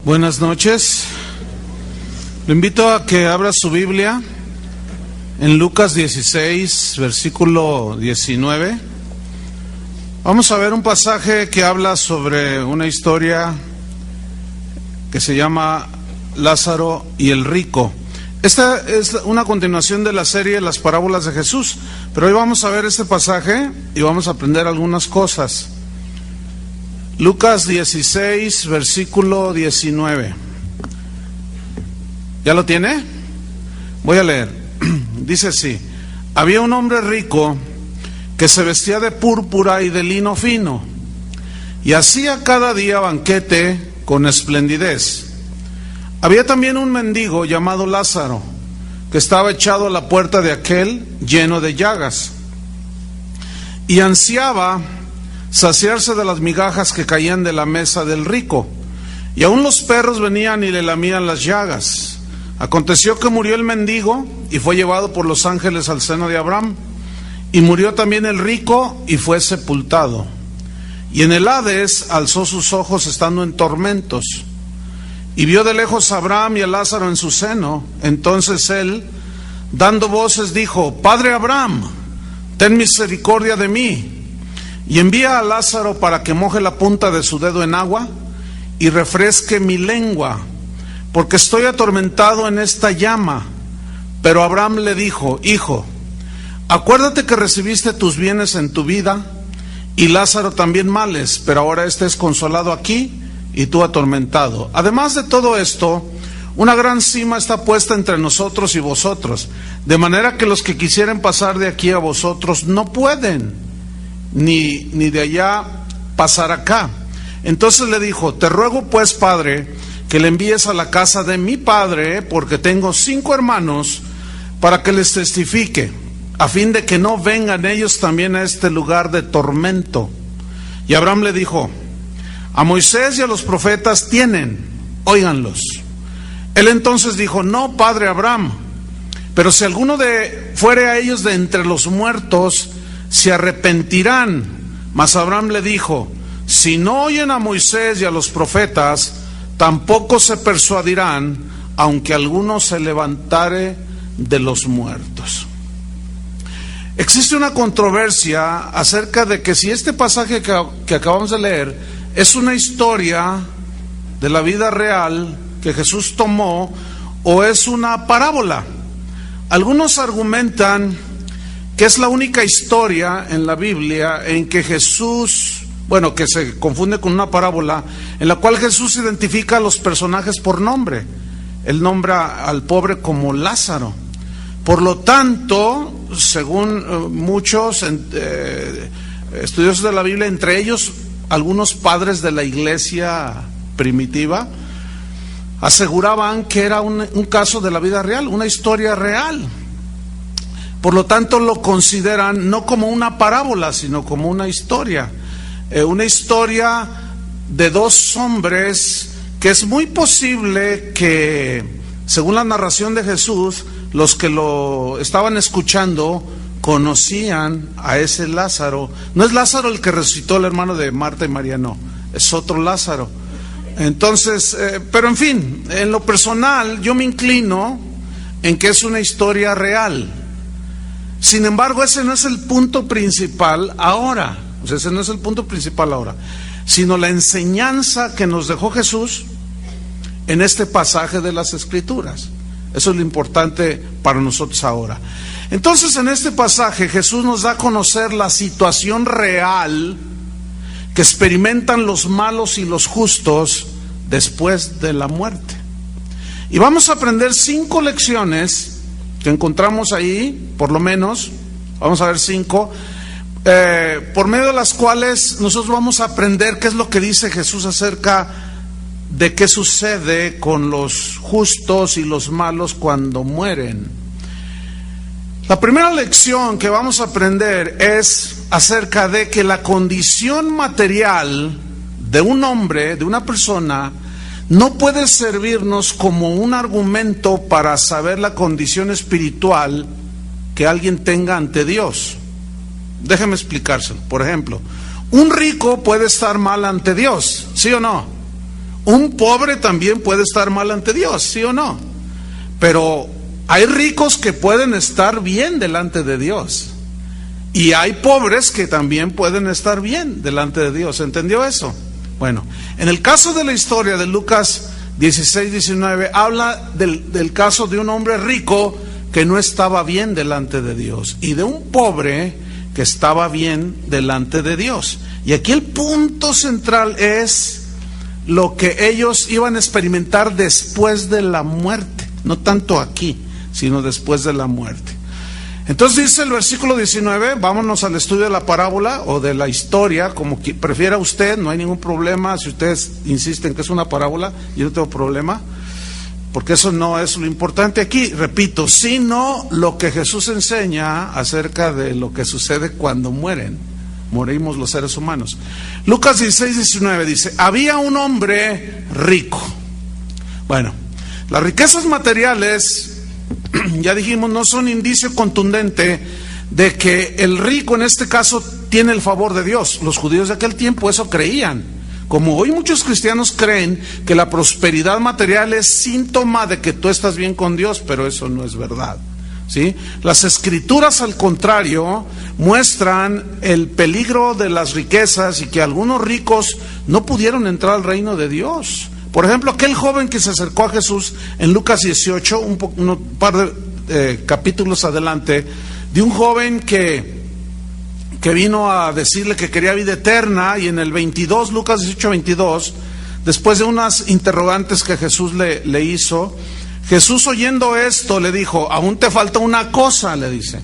Buenas noches. Le invito a que abra su Biblia en Lucas 16, versículo 19. Vamos a ver un pasaje que habla sobre una historia que se llama Lázaro y el rico. Esta es una continuación de la serie Las parábolas de Jesús, pero hoy vamos a ver este pasaje y vamos a aprender algunas cosas. Lucas 16, versículo 19. ¿Ya lo tiene? Voy a leer. Dice así: había un hombre rico que se vestía de púrpura y de lino fino, y hacía cada día banquete con esplendidez. Había también un mendigo llamado Lázaro, que estaba echado a la puerta de aquel, lleno de llagas, y ansiaba saciarse de las migajas que caían de la mesa del rico, y aun los perros venían y le lamían las llagas. Aconteció que murió el mendigo y fue llevado por los ángeles al seno de Abraham, y murió también el rico y fue sepultado. Y en el Hades alzó sus ojos estando en tormentos, y vio de lejos a Abraham y a Lázaro en su seno. Entonces él, dando voces, dijo: Padre Abraham, ten misericordia de mí, y envía a Lázaro para que moje la punta de su dedo en agua y refresque mi lengua, porque estoy atormentado en esta llama. Pero Abraham le dijo: Hijo, acuérdate que recibiste tus bienes en tu vida, y Lázaro también males, pero ahora este es consolado aquí y tú atormentado. Además de todo esto, una gran sima está puesta entre nosotros y vosotros, de manera que los que quisieren pasar de aquí a vosotros no pueden, ni de allá pasar acá. Entonces le dijo: te ruego pues, Padre, que le envíes a la casa de mi padre, porque tengo 5 hermanos, para que les testifique, a fin de que no vengan ellos también a este lugar de tormento. Y Abraham le dijo: a Moisés y a los profetas tienen, óiganlos. Él entonces dijo: no, Padre Abraham, pero si alguno fuere a ellos de entre los muertos, se arrepentirán. Mas Abraham le dijo: si no oyen a Moisés y a los profetas, tampoco se persuadirán, aunque alguno se levantare de los muertos. Existe una controversia acerca de que si este pasaje que acabamos de leer es una historia de la vida real que Jesús tomó o es una parábola. Algunos argumentan que es la única historia en la Biblia en que Jesús, que se confunde con una parábola, en la cual Jesús identifica a los personajes por nombre. Él nombra al pobre como Lázaro. Por lo tanto, según muchos estudiosos de la Biblia, entre ellos algunos padres de la iglesia primitiva, aseguraban que era un caso de la vida real, una historia real. Por lo tanto, lo consideran no como una parábola, sino como una historia de 2 hombres, que es muy posible que, según la narración de Jesús, los que lo estaban escuchando conocían a ese Lázaro. No es Lázaro el que resucitó, el hermano de Marta y María, no, es otro Lázaro. Entonces, pero en fin, en lo personal yo me inclino en que es una historia real. Sin embargo, ese no es el punto principal ahora. Ese no es el punto principal ahora, sino la enseñanza que nos dejó Jesús en este pasaje de las Escrituras. Eso es lo importante para nosotros ahora. Entonces, en este pasaje Jesús nos da a conocer la situación real que experimentan los malos y los justos después de la muerte. Y vamos a aprender 5 lecciones que encontramos ahí, por lo menos, vamos a ver 5, por medio de las cuales nosotros vamos a aprender qué es lo que dice Jesús acerca de qué sucede con los justos y los malos cuando mueren. La primera lección que vamos a aprender es acerca de que la condición material de un hombre, de una persona, no puede servirnos como un argumento para saber la condición espiritual que alguien tenga ante Dios. Déjeme explicárselo. Por ejemplo, un rico puede estar mal ante Dios, ¿sí o no? un pobre también puede estar mal ante Dios, ¿sí o no? Pero hay ricos que pueden estar bien delante de Dios. Y hay pobres que también pueden estar bien delante de Dios. ¿Entendió eso? Bueno, en el caso de la historia de Lucas 16, 19, habla del caso de un hombre rico que no estaba bien delante de Dios y de un pobre que estaba bien delante de Dios. Y aquí el punto central es lo que ellos iban a experimentar después de la muerte. No tanto aquí, sino después de la muerte. Entonces dice el versículo 19, vámonos al estudio de la parábola o de la historia, como que prefiera usted, no hay ningún problema. Si ustedes insisten que es una parábola, yo no tengo problema, porque eso no es lo importante aquí, repito, sino lo que Jesús enseña acerca de lo que sucede cuando morimos los seres humanos. Lucas 16, 19 dice, había un hombre rico. Bueno, las riquezas materiales, ya dijimos, no son indicio contundente de que el rico en este caso tiene el favor de Dios. Los judíos de aquel tiempo eso creían. Como hoy muchos cristianos creen que la prosperidad material es síntoma de que tú estás bien con Dios, pero eso no es verdad, ¿sí? Las escrituras, al contrario, muestran el peligro de las riquezas y que algunos ricos no pudieron entrar al reino de Dios. Por ejemplo, aquel joven que se acercó a Jesús en Lucas 18, un par de capítulos adelante, de un joven que vino a decirle que quería vida eterna, y en el 22, Lucas 18, 22, después de unas interrogantes que Jesús le hizo, Jesús, oyendo esto, le dijo, aún te falta una cosa, le dice,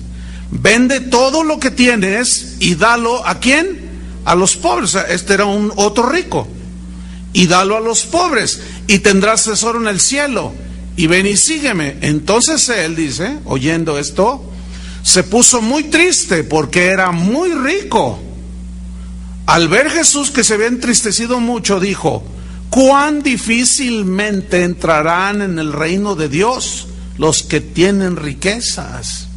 vende todo lo que tienes y dalo, ¿a quién? A los pobres. O sea, este era otro rico. Y dalo a los pobres, y tendrás tesoro en el cielo, y ven y sígueme. Entonces él, dice, oyendo esto, se puso muy triste porque era muy rico. Al ver Jesús que se había entristecido mucho, dijo, cuán difícilmente entrarán en el reino de Dios los que tienen riquezas.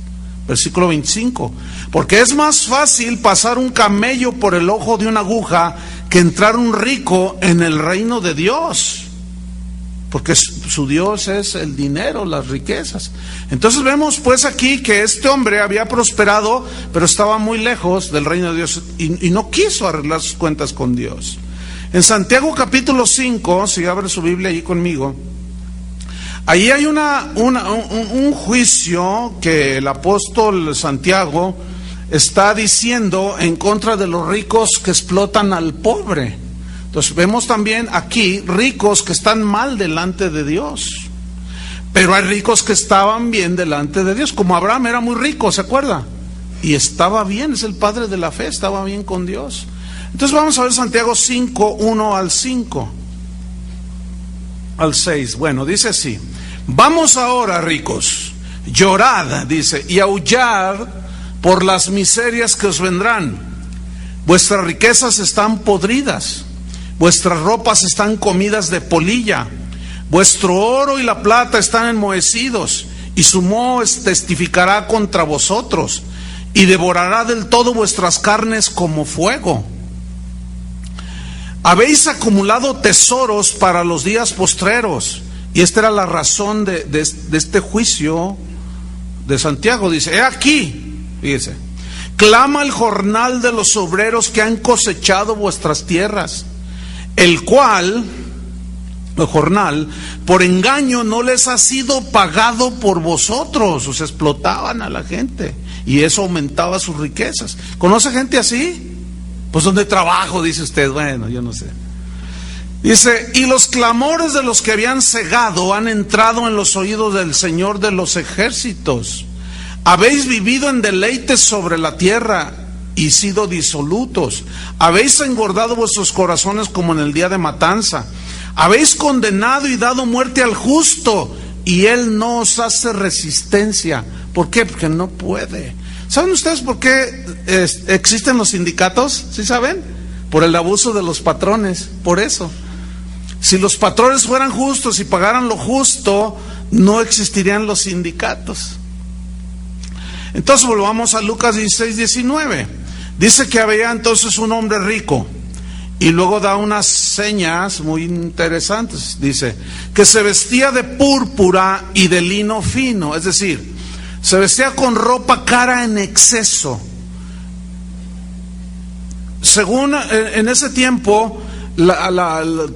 Versículo 25, porque es más fácil pasar un camello por el ojo de una aguja que entrar un rico en el reino de Dios, porque su Dios es el dinero, las riquezas. Entonces vemos pues aquí que este hombre había prosperado, pero estaba muy lejos del reino de Dios y no quiso arreglar sus cuentas con Dios. En Santiago capítulo 5, si abre su Biblia allí conmigo, ahí hay un juicio que el apóstol Santiago está diciendo en contra de los ricos que explotan al pobre. Entonces vemos también aquí ricos que están mal delante de Dios, pero hay ricos que estaban bien delante de Dios, como Abraham era muy rico, ¿se acuerda? Y estaba bien, es el padre de la fe, estaba bien con Dios. Entonces vamos a ver Santiago 5, 1 al 5 al 6. Bueno, dice así, vamos ahora, ricos, llorad, dice, y aullad por las miserias que os vendrán. Vuestras riquezas están podridas, vuestras ropas están comidas de polilla, vuestro oro y la plata están enmohecidos, y su moho testificará contra vosotros, y devorará del todo vuestras carnes como fuego. Habéis acumulado tesoros para los días postreros. Y esta era la razón de este juicio de Santiago. Dice, he aquí, fíjese, clama el jornal de los obreros que han cosechado vuestras tierras, el cual, el jornal, por engaño no les ha sido pagado por vosotros. O sea, explotaban a la gente y eso aumentaba sus riquezas. ¿Conoce gente así? Pues donde trabajo, dice usted. Bueno, yo no sé. Dice, y los clamores de los que habían cegado han entrado en los oídos del Señor de los ejércitos. Habéis vivido en deleites sobre la tierra y sido disolutos. Habéis engordado vuestros corazones como en el día de matanza. Habéis condenado y dado muerte al justo, y él no os hace resistencia. ¿Por qué? Porque no puede. ¿Saben ustedes por qué existen los sindicatos? ¿Sí saben? Por el abuso de los patrones, por eso. Si los patrones fueran justos y pagaran lo justo, no existirían los sindicatos. Entonces volvamos a Lucas 16, 19. Dice que había entonces un hombre rico, Y luego da unas señas muy interesantes. Dice que se vestía de púrpura y de lino fino, es decir, se vestía con ropa cara en exceso. Según en ese tiempo,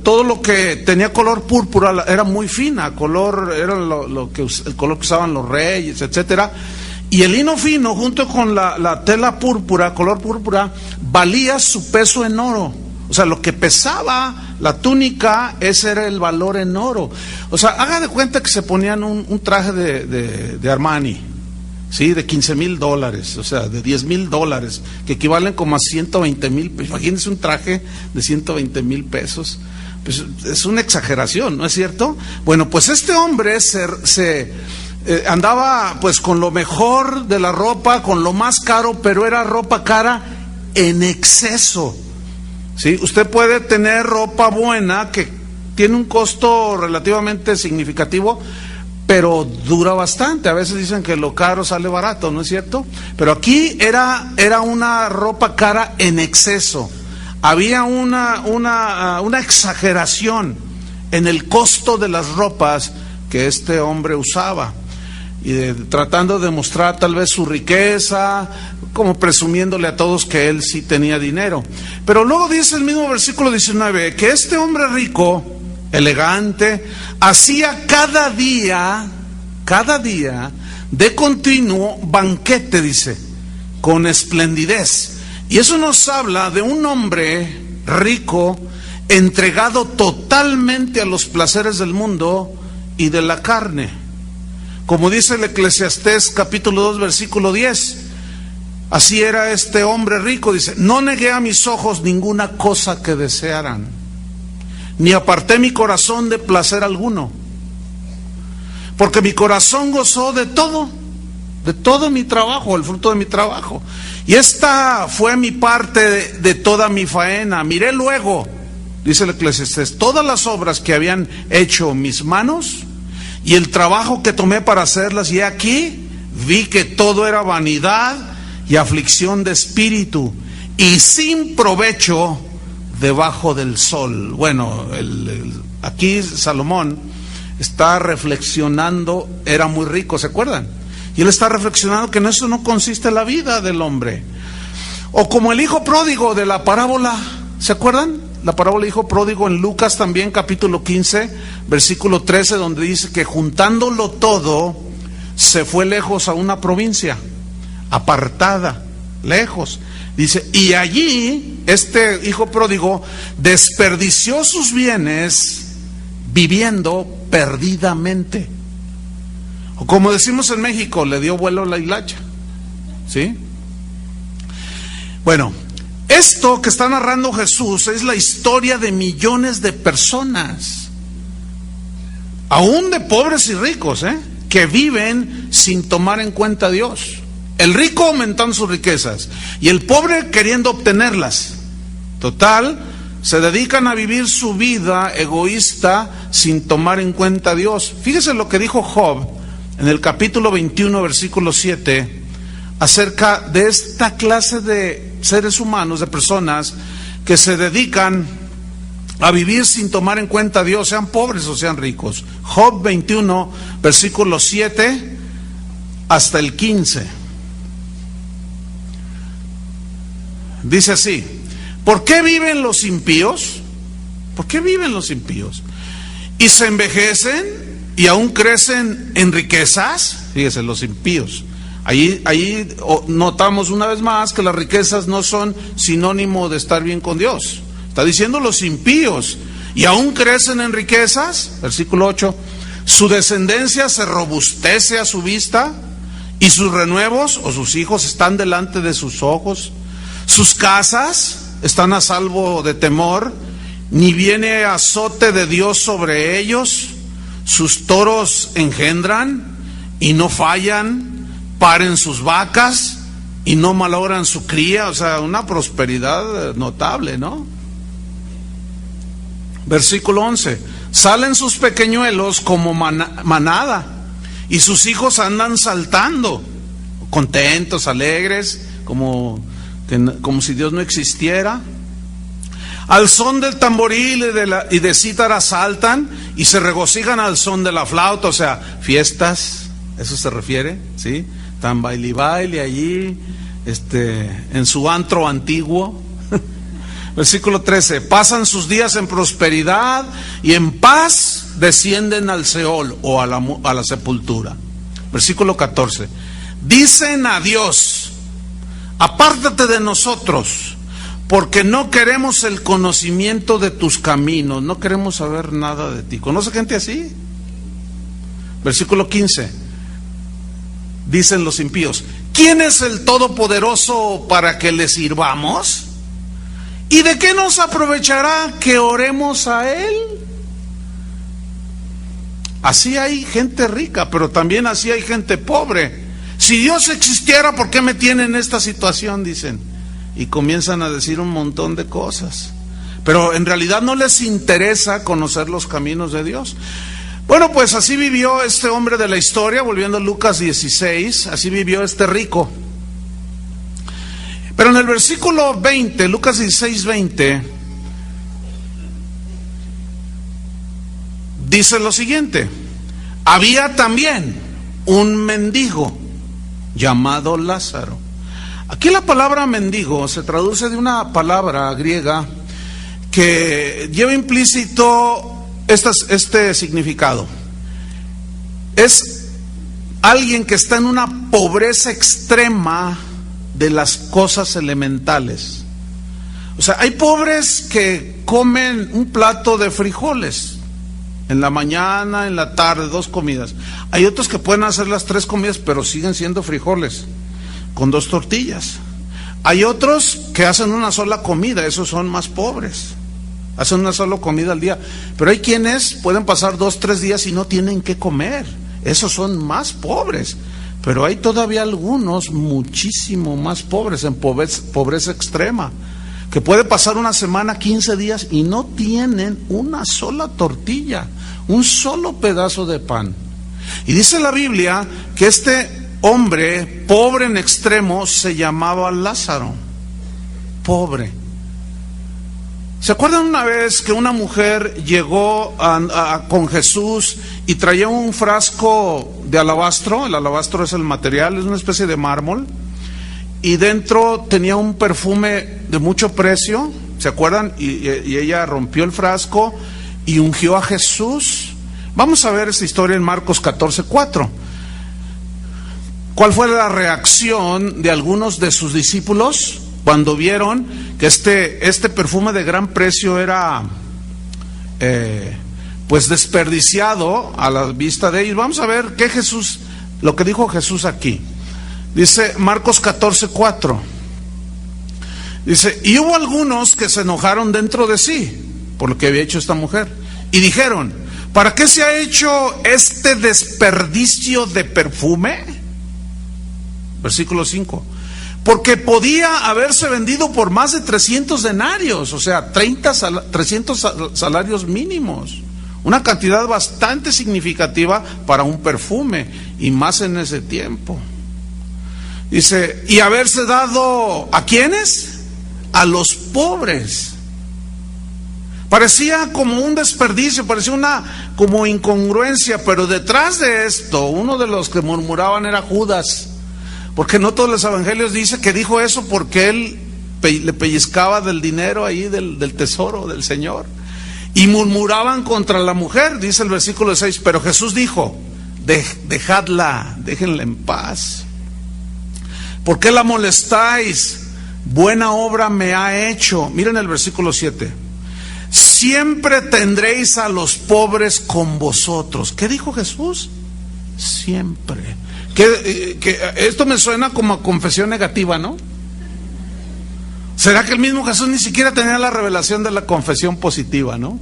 todo lo que tenía color púrpura era muy fina, era el color que usaban los reyes, etcétera. Y el lino fino, junto con la tela púrpura, color púrpura, valía su peso en oro. O sea, lo que pesaba la túnica, ese era el valor en oro. O sea, haga de cuenta que se ponían un traje de Armani, ¿sí? De $15,000, o sea, de $10,000, que equivalen como a 120,000 pesos. Imagínense un traje de 120,000 pesos. Pues es una exageración, ¿no es cierto? Bueno, pues este hombre andaba pues con lo mejor de la ropa, con lo más caro, pero era ropa cara en exceso. ¿Sí? Usted puede tener ropa buena que tiene un costo relativamente significativo, pero dura bastante. A veces dicen que lo caro sale barato, ¿no es cierto? Pero aquí era una ropa cara en exceso. Había una exageración en el costo de las ropas que este hombre usaba, y tratando de mostrar tal vez su riqueza, como presumiéndole a todos que él sí tenía dinero. Pero luego dice el mismo versículo 19 que este hombre rico, elegante, hacía cada día de continuo banquete, dice, con esplendidez. Y eso nos habla de un hombre rico, entregado totalmente a los placeres del mundo y de la carne. Como dice el Eclesiastés capítulo 2 versículo 10, así era este hombre rico, dice: no negué a mis ojos ninguna cosa que desearan, ni aparté mi corazón de placer alguno, porque mi corazón gozó de todo mi trabajo, el fruto de mi trabajo, y esta fue mi parte de toda mi faena. Miré luego, dice el Eclesiastés, todas las obras que habían hecho mis manos y el trabajo que tomé para hacerlas, y aquí vi que todo era vanidad y aflicción de espíritu, y sin provecho debajo del sol. Bueno, aquí Salomón está reflexionando, era muy rico, ¿se acuerdan? Y él está reflexionando que en eso no consiste la vida del hombre. O como el hijo pródigo de la parábola, ¿se acuerdan? La parábola del hijo pródigo en Lucas también, capítulo 15, versículo 13, donde dice que juntándolo todo, se fue lejos a una provincia, apartada, lejos. Dice, y allí, este hijo pródigo desperdició sus bienes viviendo perdidamente. O como decimos en México, le dio vuelo a la hilacha. ¿Sí? Bueno, esto que está narrando Jesús es la historia de millones de personas, aún de pobres y ricos, que viven sin tomar en cuenta a Dios. El rico aumentando sus riquezas y el pobre queriendo obtenerlas. Total, se dedican a vivir su vida egoísta sin tomar en cuenta a Dios. Fíjese lo que dijo Job en el capítulo 21, versículo 7, acerca de esta clase de seres humanos, de personas que se dedican a vivir sin tomar en cuenta a Dios, sean pobres o sean ricos. Job 21, versículo 7 hasta el 15. Dice así: ¿por qué viven los impíos? ¿Por qué viven los impíos? Y se envejecen y aún crecen en riquezas. Fíjese, los impíos. Ahí notamos una vez más que las riquezas no son sinónimo de estar bien con Dios. Está diciendo los impíos, y aún crecen en riquezas. Versículo 8: su descendencia se robustece a su vista, y sus renuevos o sus hijos están delante de sus ojos. Sus casas están a salvo de temor, ni viene azote de Dios sobre ellos. Sus toros engendran y no fallan, paren sus vacas y no malogran su cría. O sea, una prosperidad notable, ¿no? Versículo 11: salen sus pequeñuelos como manada, y sus hijos andan saltando, contentos, alegres, como si Dios no existiera. Al son del tamboril y de cítara saltan y se regocijan al son de la flauta, o sea, fiestas, eso se refiere, ¿sí? Tan baile allí, en su antro antiguo. Versículo 13, pasan sus días en prosperidad y en paz descienden al Seol o a la sepultura. Versículo 14, dicen a Dios, apártate de nosotros, porque no queremos el conocimiento de tus caminos, no queremos saber nada de ti. ¿Conoce gente así? Versículo 15, dicen los impíos, ¿quién es el Todopoderoso para que le sirvamos? ¿Y de qué nos aprovechará que oremos a Él? Así hay gente rica, pero también así hay gente pobre. Si Dios existiera, ¿por qué me tiene en esta situación? Dicen. Y comienzan a decir un montón de cosas. Pero en realidad no les interesa conocer los caminos de Dios. Bueno, pues así vivió este hombre de la historia, volviendo a Lucas 16, así vivió este rico. Pero en el versículo 20, Lucas 16, 20, dice lo siguiente: había también un mendigo llamado Lázaro. Aquí la palabra mendigo se traduce de una palabra griega que lleva implícito este significado. Es alguien que está en una pobreza extrema de las cosas elementales. O sea, hay pobres que comen un plato de frijoles en la mañana, en la tarde, 2 comidas. Hay otros que pueden hacer las 3 comidas, pero siguen siendo frijoles con 2 tortillas. Hay otros que hacen una sola comida, esos son más pobres. Hacen una sola comida al día. Pero hay quienes pueden pasar 2, 3 días y no tienen qué comer. Esos son más pobres. Pero hay todavía algunos muchísimo más pobres, en pobreza extrema, que puede pasar una semana, 15 días y no tienen una sola tortilla, un solo pedazo de pan. Y dice la Biblia que este hombre pobre en extremo se llamaba Lázaro. Pobre. ¿Se acuerdan una vez que una mujer llegó con Jesús y traía un frasco de alabastro? El alabastro es el material, es una especie de mármol, y dentro tenía un perfume de mucho precio, ¿se acuerdan? Y ella rompió el frasco y ungió a Jesús. Vamos a ver esta historia en Marcos 14:4. ¿Cuál fue la reacción de algunos de sus discípulos cuando vieron que este perfume de gran precio era pues desperdiciado a la vista de ellos? Vamos a ver lo que dijo Jesús aquí. Dice Marcos 14:4. Dice, y hubo algunos que se enojaron dentro de sí por lo que había hecho esta mujer y dijeron, ¿para qué se ha hecho este desperdicio de perfume? Versículo 5. Porque podía haberse vendido por más de 300 denarios, o sea, 300 salarios mínimos. Una cantidad bastante significativa para un perfume, y más en ese tiempo. Dice, y haberse dado, ¿a quiénes? A los pobres. Parecía como un desperdicio, parecía una como incongruencia, pero detrás de esto, uno de los que murmuraban era Judas. Porque no todos los evangelios dicen que dijo eso porque él le pellizcaba del dinero ahí, del tesoro del Señor. Y murmuraban contra la mujer, dice el versículo 6, pero Jesús dijo, dejadla, déjenla en paz. ¿Por qué la molestáis? Buena obra me ha hecho. Miren el versículo 7. Siempre tendréis a los pobres con vosotros. ¿Qué dijo Jesús? Siempre. Que esto me suena como a confesión negativa, ¿no? ¿Será que el mismo Jesús ni siquiera tenía la revelación de la confesión positiva, no?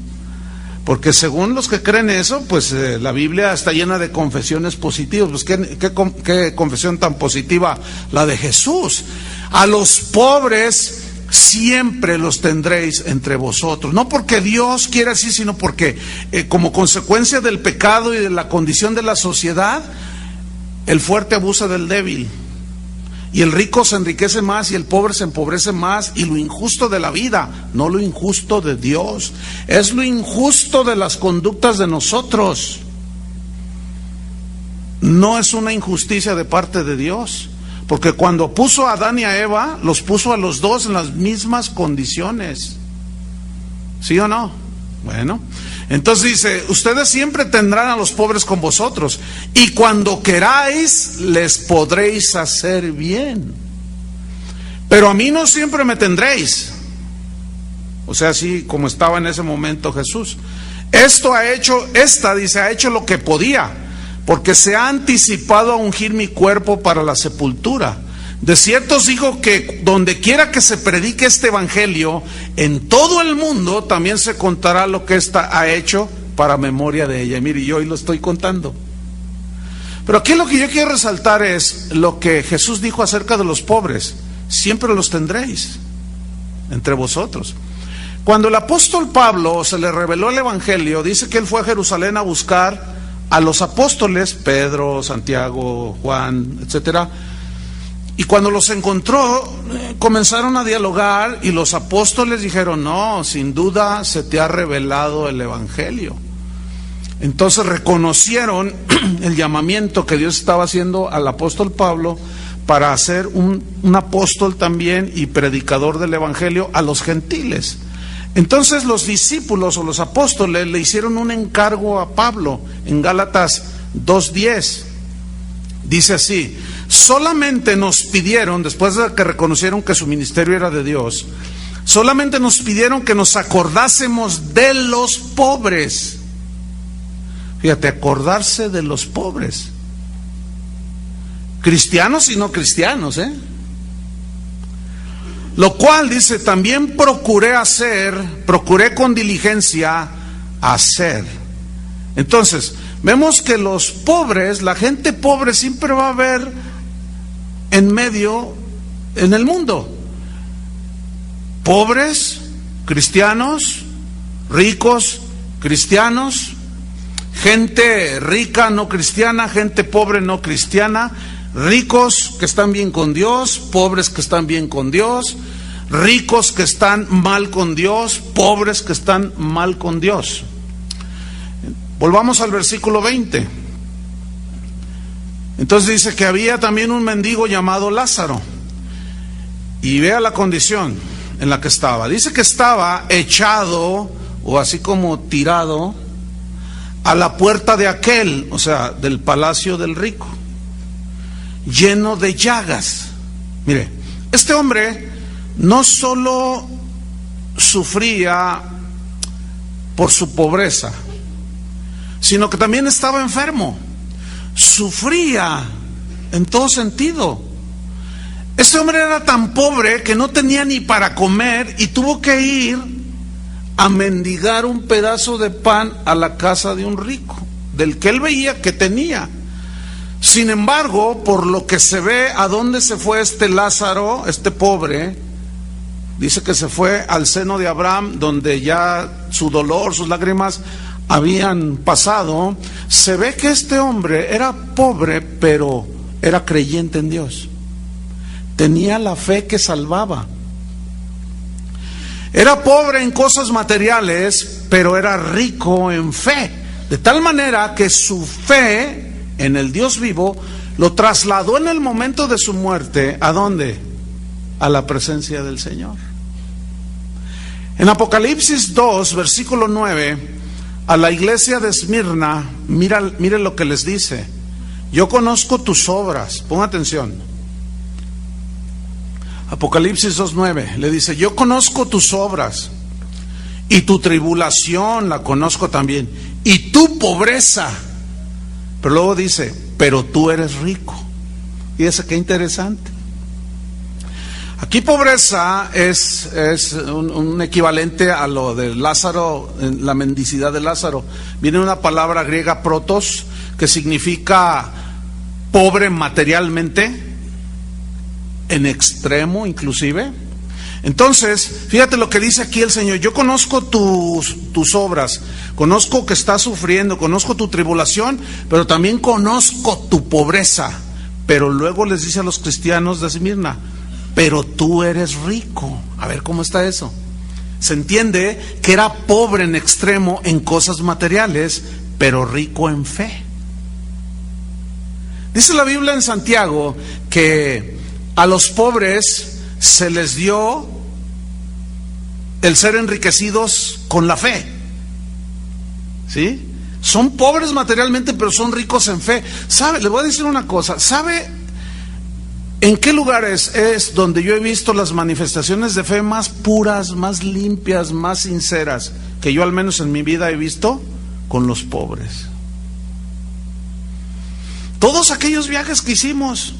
Porque según los que creen eso, pues la Biblia está llena de confesiones positivas. Pues ¿qué confesión tan positiva la de Jesús? A los pobres siempre los tendréis entre vosotros. No porque Dios quiera así, sino porque como consecuencia del pecado y de la condición de la sociedad, el fuerte abusa del débil. Y el rico se enriquece más y el pobre se empobrece más. Y lo injusto de la vida, no lo injusto de Dios, es lo injusto de las conductas de nosotros. No es una injusticia de parte de Dios, porque cuando puso a Adán y a Eva, los puso a los dos en las mismas condiciones. ¿Sí o no? Bueno, entonces dice, ustedes siempre tendrán a los pobres con vosotros, y cuando queráis les podréis hacer bien, pero a mí no siempre me tendréis. O sea, así como estaba en ese momento Jesús. Ha hecho lo que podía, porque se ha anticipado a ungir mi cuerpo para la sepultura. De cierto os digo que donde quiera que se predique este evangelio, en todo el mundo también se contará lo que ésta ha hecho para memoria de ella. Mire, yo hoy lo estoy contando. Pero aquí lo que yo quiero resaltar es lo que Jesús dijo acerca de los pobres. Siempre los tendréis entre vosotros. Cuando el apóstol Pablo se le reveló el evangelio, dice que él fue a Jerusalén a buscar a los apóstoles, Pedro, Santiago, Juan, etcétera. Y cuando los encontró, comenzaron a dialogar y los apóstoles dijeron, no, sin duda se te ha revelado el evangelio. Entonces reconocieron el llamamiento que Dios estaba haciendo al apóstol Pablo para ser un apóstol también y predicador del evangelio a los gentiles. Entonces los discípulos o los apóstoles le hicieron un encargo a Pablo en Gálatas 2:10. Dice así: solamente nos pidieron, después de que reconocieron que su ministerio era de Dios, solamente nos pidieron que nos acordásemos de los pobres. Fíjate, acordarse de los pobres. Cristianos y no cristianos, Lo cual, dice, también procuré con diligencia hacer. Entonces, vemos que los pobres, la gente pobre siempre va a haber en el mundo. Pobres, cristianos, ricos, cristianos, gente rica no cristiana, gente pobre no cristiana, ricos que están bien con Dios, pobres que están bien con Dios, ricos que están mal con Dios, pobres que están mal con Dios. Volvamos al versículo 20. Entonces dice que había también un mendigo llamado Lázaro. Y vea la condición en la que estaba. Dice que estaba echado, o así como tirado, a la puerta de aquel, o sea, del palacio del rico, lleno de llagas. Mire, este hombre no solo sufría por su pobreza, sino que también estaba enfermo, sufría en todo sentido. Este hombre era tan pobre que no tenía ni para comer y tuvo que ir a mendigar un pedazo de pan a la casa de un rico, del que él veía que tenía. Sin embargo, por lo que se ve, ¿a dónde se fue este Lázaro, este pobre? Dice que se fue al seno de Abraham, donde ya su dolor, sus lágrimas habían pasado. Se ve que este hombre era pobre, pero era creyente en Dios. Tenía la fe que salvaba. Era pobre en cosas materiales, pero era rico en fe. De tal manera que su fe en el Dios vivo lo trasladó en el momento de su muerte. ¿A dónde? A la presencia del Señor. En Apocalipsis 2, versículo 9, a la iglesia de Esmirna, mire lo que les dice: yo conozco tus obras. Ponga atención. Apocalipsis 2:9 le dice: yo conozco tus obras y tu tribulación la conozco también, y tu pobreza. Pero luego dice: pero tú eres rico. Y ese qué interesante. Aquí pobreza es un equivalente a lo de Lázaro, la mendicidad de Lázaro. Viene una palabra griega, protos, que significa pobre materialmente, en extremo inclusive. Entonces, fíjate lo que dice aquí el Señor: yo conozco tus obras, conozco que estás sufriendo, conozco tu tribulación, pero también conozco tu pobreza, pero luego les dice a los cristianos de Esmirna, pero tú eres rico. A ver, ¿cómo está eso? Se entiende que era pobre en extremo en cosas materiales, pero rico en fe. Dice la Biblia en Santiago que a los pobres se les dio el ser enriquecidos con la fe. ¿Sí? Son pobres materialmente, pero son ricos en fe. ¿Sabe? Le voy a decir una cosa. ¿Sabe en qué lugares es donde yo he visto las manifestaciones de fe más puras, más limpias, más sinceras, que yo al menos en mi vida he visto? Con los pobres. Todos aquellos viajes que hicimos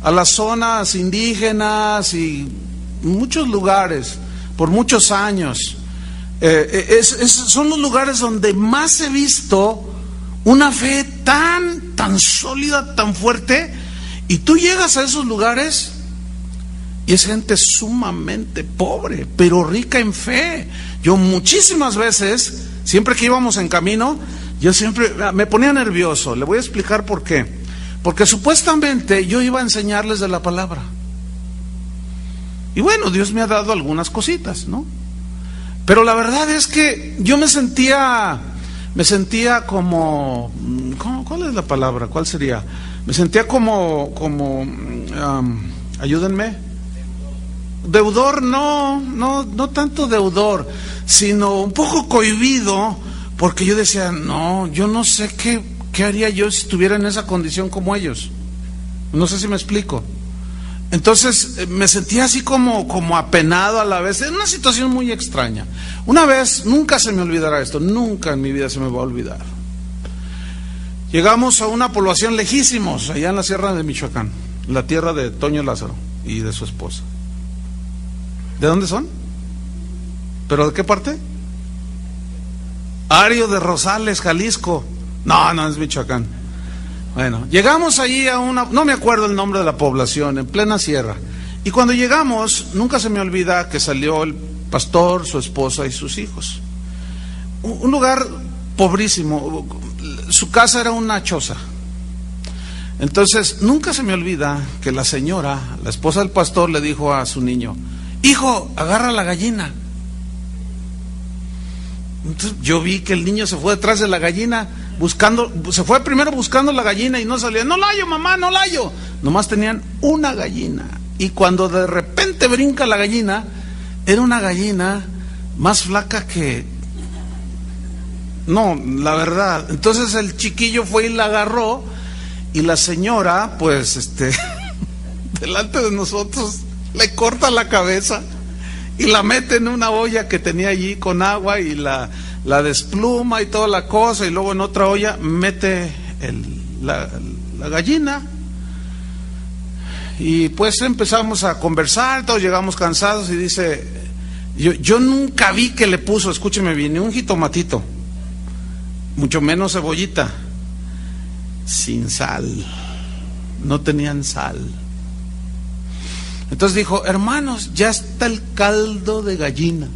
a las zonas indígenas y muchos lugares, por muchos años, son los lugares donde más he visto una fe tan sólida, tan fuerte. Y tú llegas a esos lugares y es gente sumamente pobre, pero rica en fe. Yo muchísimas veces, siempre que íbamos en camino, yo siempre me ponía nervioso. Le voy a explicar por qué. Porque supuestamente yo iba a enseñarles de la palabra. Y bueno, Dios me ha dado algunas cositas, ¿no? Pero la verdad es que yo me sentía como, ¿cuál es la palabra? ¿Cuál sería? Me sentía como ayúdenme. Deudor, no tanto deudor, sino un poco cohibido, porque yo decía, no, yo no sé qué haría yo si estuviera en esa condición como ellos. No sé si me explico. Entonces me sentía así como apenado a la vez, en una situación muy extraña. Una vez, nunca se me olvidará esto, nunca en mi vida se me va a olvidar. Llegamos a una población lejísimos, allá en la sierra de Michoacán, la tierra de Toño Lázaro y de su esposa. ¿De dónde son? ¿Pero de qué parte? Ario de Rosales, Jalisco. No es Michoacán. Bueno, llegamos allí a no me acuerdo el nombre de la población, en plena sierra. Y cuando llegamos, nunca se me olvida que salió el pastor, su esposa y sus hijos. Un lugar pobrísimo, su casa era una choza. Entonces, nunca se me olvida que la señora, la esposa del pastor, le dijo a su niño, hijo, agarra la gallina. Entonces, yo vi que el niño se fue detrás de la gallina, se fue primero buscando la gallina y no salía. No la hallo, mamá, no la hallo. Nomás tenían una gallina. Y cuando de repente brinca la gallina, era una gallina más flaca que... No, la verdad. Entonces el chiquillo fue y la agarró, y la señora, pues, delante de nosotros, le corta la cabeza y la mete en una olla que tenía allí con agua y la despluma y toda la cosa, y luego en otra olla mete la gallina. Y pues empezamos a conversar, todos llegamos cansados y dice, yo nunca vi que le puso, escúcheme bien, ni un jitomatito, mucho menos cebollita, sin sal, no tenían sal. Entonces dijo, hermanos, ya está el caldo de gallina.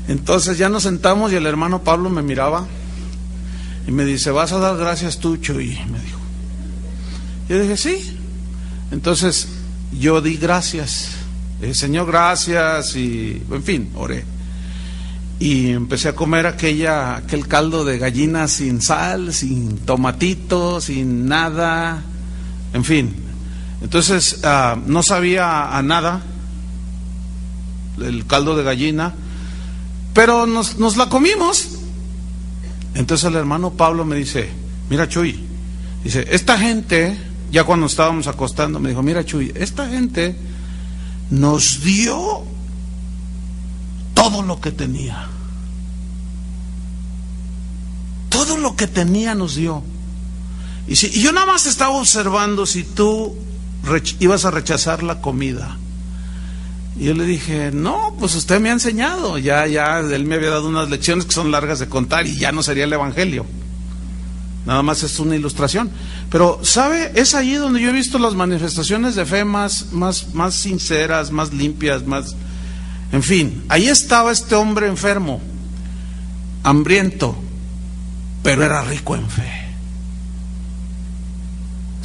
Entonces ya nos sentamos y el hermano Pablo me miraba y me dice, ¿vas a dar gracias tú, Chuy? Me dijo. Yo dije, sí. Entonces yo di gracias. Dije, Señor, gracias, y en fin, oré. Y empecé a comer aquel caldo de gallina sin sal, sin tomatito, sin nada, en fin. Entonces no sabía a nada el caldo de gallina, pero nos la comimos. Entonces el hermano Pablo me dice, mira, Chuy, dice, esta gente, ya cuando estábamos acostando, me dijo, mira, Chuy, esta gente nos dio todo lo que tenía. Todo lo que tenía nos dio. Y yo nada más estaba observando si tú ibas a rechazar la comida. Y yo le dije, no, pues usted me ha enseñado, ya él me había dado unas lecciones que son largas de contar y ya no sería el evangelio. Nada más es una ilustración. Pero, ¿sabe? Es ahí donde yo he visto las manifestaciones de fe más sinceras, más limpias, más... En fin, ahí estaba este hombre enfermo, hambriento, pero era rico en fe.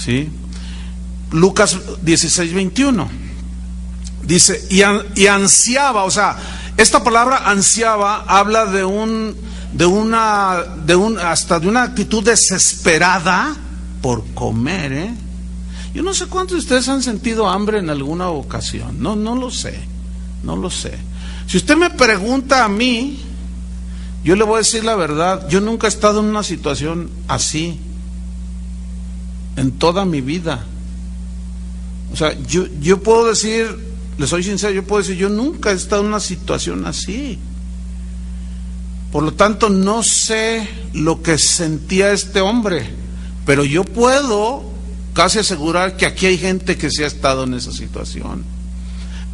¿sí? Lucas 16:21 dice, y ansiaba, o sea, esta palabra ansiaba habla hasta de una actitud desesperada por comer, ¿eh? Yo no sé cuántos de ustedes han sentido hambre en alguna ocasión. No lo sé. Si usted me pregunta a mí, yo le voy a decir la verdad. Yo nunca he estado en una situación así en toda mi vida. O sea, yo puedo decir, le soy sincero, yo puedo decir, yo nunca he estado en una situación así. Por lo tanto, no sé lo que sentía este hombre, pero yo puedo casi asegurar que aquí hay gente que sí ha estado en esa situación.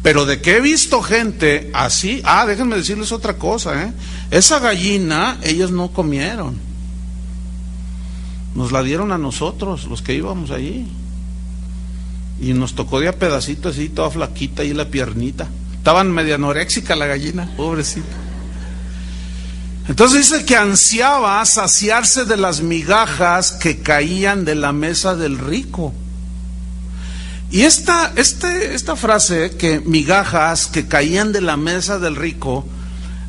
Pero de que he visto gente así, déjenme decirles otra cosa, esa gallina ellos no comieron, nos la dieron a nosotros, los que íbamos allí, y nos tocó de a pedacitos así, toda flaquita y la piernita, estaban media anoréxica la gallina, pobrecita. Entonces dice que ansiaba saciarse de las migajas que caían de la mesa del rico. Y esta frase, que migajas que caían de la mesa del rico,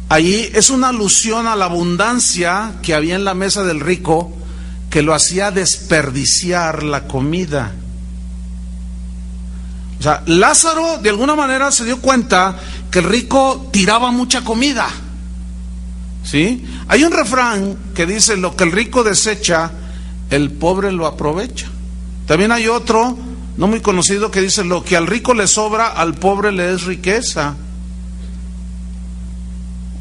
ahí es una alusión a la abundancia que había en la mesa del rico, que lo hacía desperdiciar la comida. O sea, Lázaro de alguna manera se dio cuenta que el rico tiraba mucha comida. ¿Sí? Hay un refrán que dice, lo que el rico desecha, el pobre lo aprovecha. También hay otro, no muy conocido, que dice, lo que al rico le sobra, al pobre le es riqueza.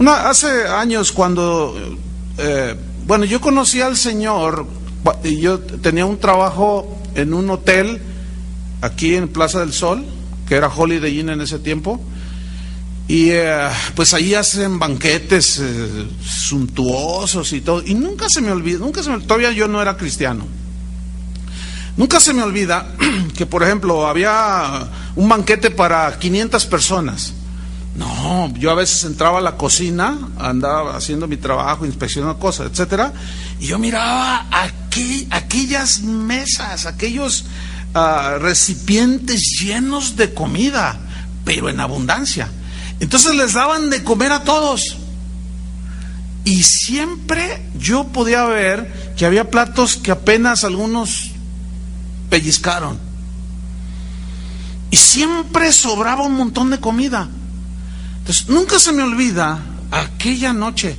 Hace años cuando, yo conocí al Señor, y yo tenía un trabajo en un hotel, aquí en Plaza del Sol, que era Holiday Inn en ese tiempo. Y pues ahí hacen banquetes suntuosos y todo. Y nunca se me olvida, todavía yo no era cristiano. Nunca se me olvida que, por ejemplo, había un banquete para 500 personas. No, yo a veces entraba a la cocina, andaba haciendo mi trabajo, inspeccionando cosas, etcétera, y yo miraba aquellas mesas, aquellos recipientes llenos de comida, pero en abundancia. Entonces les daban de comer a todos. Y siempre yo podía ver que había platos que apenas algunos pellizcaron. Y siempre sobraba un montón de comida. Entonces nunca se me olvida aquella noche,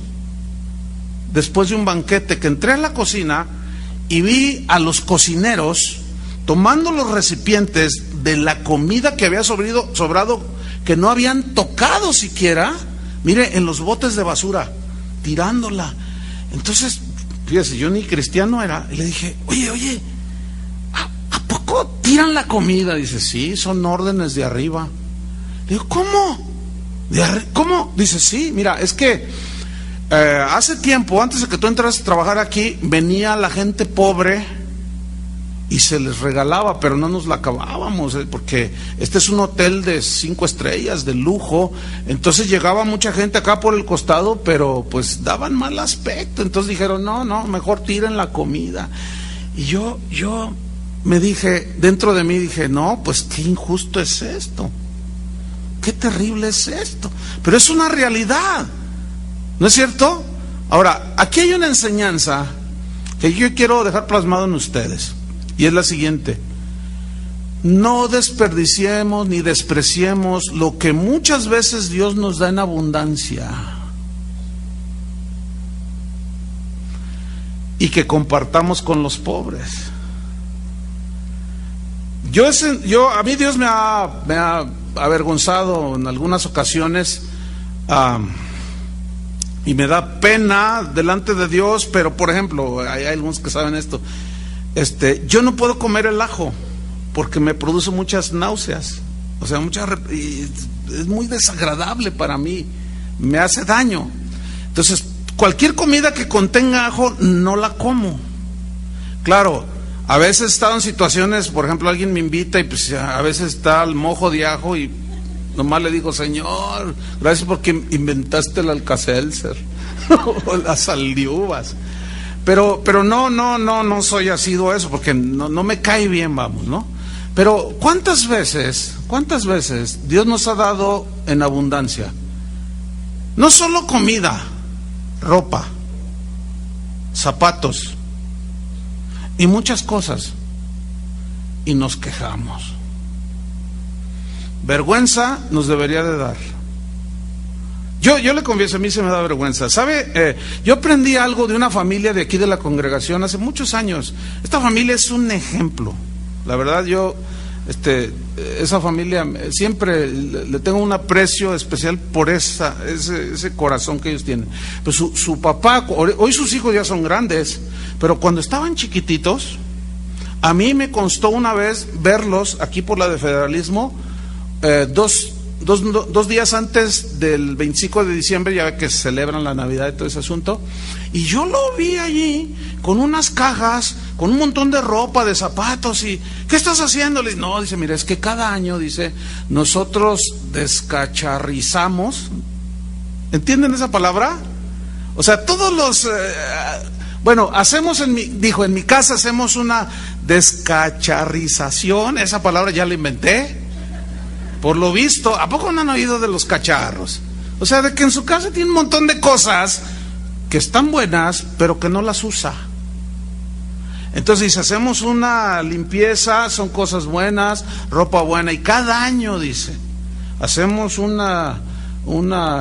después de un banquete, que entré a la cocina y vi a los cocineros tomando los recipientes de la comida que había sobrado, que no habían tocado siquiera, mire, en los botes de basura, tirándola. Entonces, fíjese, yo ni cristiano era, y le dije, oye, ¿a poco tiran la comida? Dice, sí, son órdenes de arriba. Le digo, ¿cómo? ¿Cómo? Dice, sí, mira, es que hace tiempo, antes de que tú entras a trabajar aquí, venía la gente pobre y se les regalaba, pero no nos la acabábamos, porque este es un hotel de 5 estrellas, de lujo. Entonces llegaba mucha gente acá por el costado, pero pues daban mal aspecto. Entonces dijeron, no, mejor tiren la comida. Y yo me dije, dentro de mí dije, no, pues qué injusto es esto, qué terrible es esto, pero es una realidad, ¿no es cierto? Ahora, aquí hay una enseñanza que yo quiero dejar plasmado en ustedes. Y es la siguiente: no desperdiciemos ni despreciemos lo que muchas veces Dios nos da en abundancia, y que compartamos con los pobres. A mí Dios me ha avergonzado en algunas ocasiones, y me da pena delante de Dios, pero por ejemplo, hay algunos que saben esto. Yo no puedo comer el ajo porque me produce muchas náuseas, o sea, es muy desagradable para mí, me hace daño. Entonces, cualquier comida que contenga ajo no la como. Claro, a veces he estado en situaciones, por ejemplo, alguien me invita y pues a veces está el mojo de ajo y nomás le digo, Señor, gracias porque inventaste el Alka-Seltzer o las saliuvas. Pero no soy asiduo a eso, porque no me cae bien, vamos, ¿no? Pero ¿cuántas veces Dios nos ha dado en abundancia? No solo comida, ropa, zapatos y muchas cosas, y nos quejamos. Vergüenza nos debería de dar. Yo le confieso, a mí se me da vergüenza. ¿Sabe? Yo aprendí algo de una familia de aquí de la congregación hace muchos años. Esta familia es un ejemplo. La verdad, esa familia siempre le tengo un aprecio especial por ese corazón que ellos tienen. Pues su papá, hoy sus hijos ya son grandes, pero cuando estaban chiquititos, a mí me constó una vez verlos aquí por la de Federalismo, dos días antes del 25 de diciembre, ya ve que se celebran la Navidad y todo ese asunto, y yo lo vi allí con unas cajas, con un montón de ropa, de zapatos, y ¿qué estás haciendo? Le dice, no, dice, mira, es que cada año, dice, nosotros descacharrizamos. ¿Entienden esa palabra? O sea, todos los... hacemos en mi casa hacemos una descacharrización, esa palabra ya la inventé. Por lo visto, ¿a poco no han oído de los cacharros? O sea, de que en su casa tiene un montón de cosas que están buenas, pero que no las usa. Entonces dice, hacemos una limpieza, son cosas buenas, ropa buena, y cada año, dice, hacemos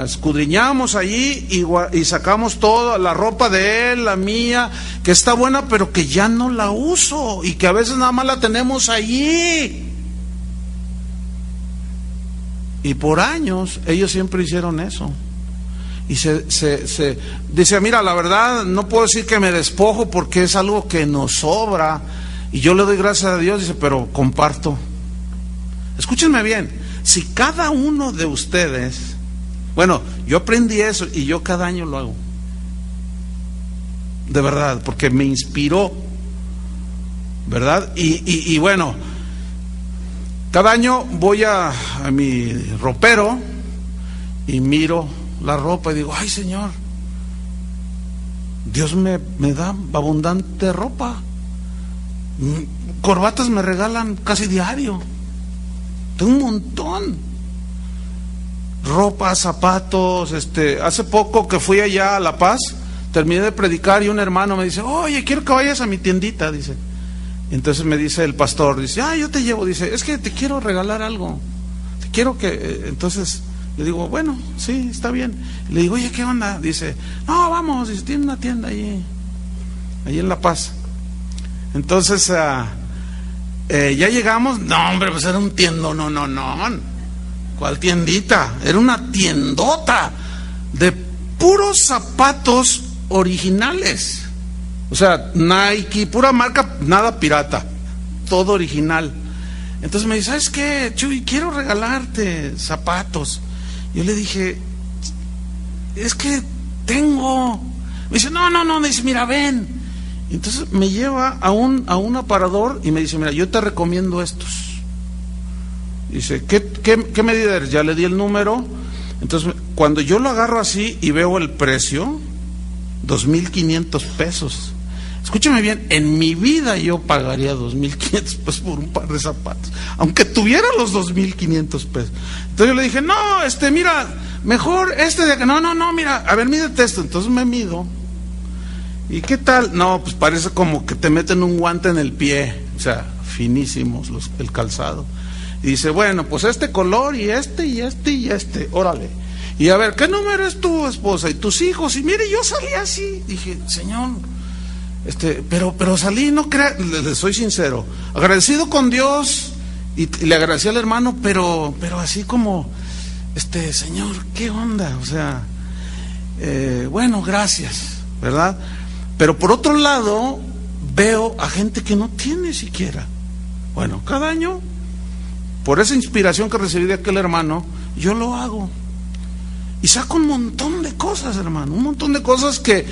escudriñamos allí y sacamos toda la ropa de él, la mía, que está buena, pero que ya no la uso, y que a veces nada más la tenemos allí. Y por años ellos siempre hicieron eso. Y dice, mira, la verdad no puedo decir que me despojo porque es algo que nos sobra. Y yo le doy gracias a Dios, dice, pero comparto. Escúchenme bien, si cada uno de ustedes, yo aprendí eso y yo cada año lo hago. De verdad, porque me inspiró, ¿verdad? Y cada año voy a mi ropero y miro la ropa y digo, ay Señor, Dios me da abundante ropa. Corbatas me regalan casi diario. Tengo un montón. Ropa, zapatos, hace poco que fui allá a La Paz, terminé de predicar y un hermano me dice, oye, quiero que vayas a mi tiendita, dice. Entonces me dice el pastor, dice, yo te llevo, dice, es que te quiero regalar algo, te quiero que... Entonces le digo, bueno, sí, está bien. Le digo, oye, ¿qué onda? Dice, no, vamos, dice, tiene una tienda allí en La Paz. Entonces ya llegamos, no hombre, pues era un tiendón, no, ¿cuál tiendita? Era una tiendota de puros zapatos originales. O sea, Nike, pura marca, nada pirata, todo original. Entonces me dice, ¿sabes qué, Chuy? Quiero regalarte zapatos. Yo le dije, es que tengo. Me dice, no, me dice, mira, ven. Entonces me lleva a un aparador y me dice, mira, yo te recomiendo estos. Dice, ¿qué medida eres? Ya le di el número. Entonces, cuando yo lo agarro así y veo el precio, 2,500 pesos. Escúchame bien, en mi vida yo pagaría 2,500 pesos por un par de zapatos, aunque tuviera los 2,500 pesos. Entonces yo le dije, no, mira, mejor de acá. No, mira, a ver, mídete esto. Entonces me mido. ¿Y qué tal? No, pues parece como que te meten un guante en el pie. O sea, finísimos el calzado. Y dice, bueno, pues este color y este, órale. Y a ver, ¿qué número es tu esposa y tus hijos? Y mire, yo salí así. Dije, Señor, pero salí, no crea, le soy sincero, agradecido con Dios y le agradecí al hermano, pero así como, Señor, ¿qué onda? O sea, bueno, gracias, ¿verdad? Pero por otro lado, veo a gente que no tiene siquiera. Bueno, cada año, por esa inspiración que recibí de aquel hermano, yo lo hago. Y saco un montón de cosas, hermano, un montón de cosas que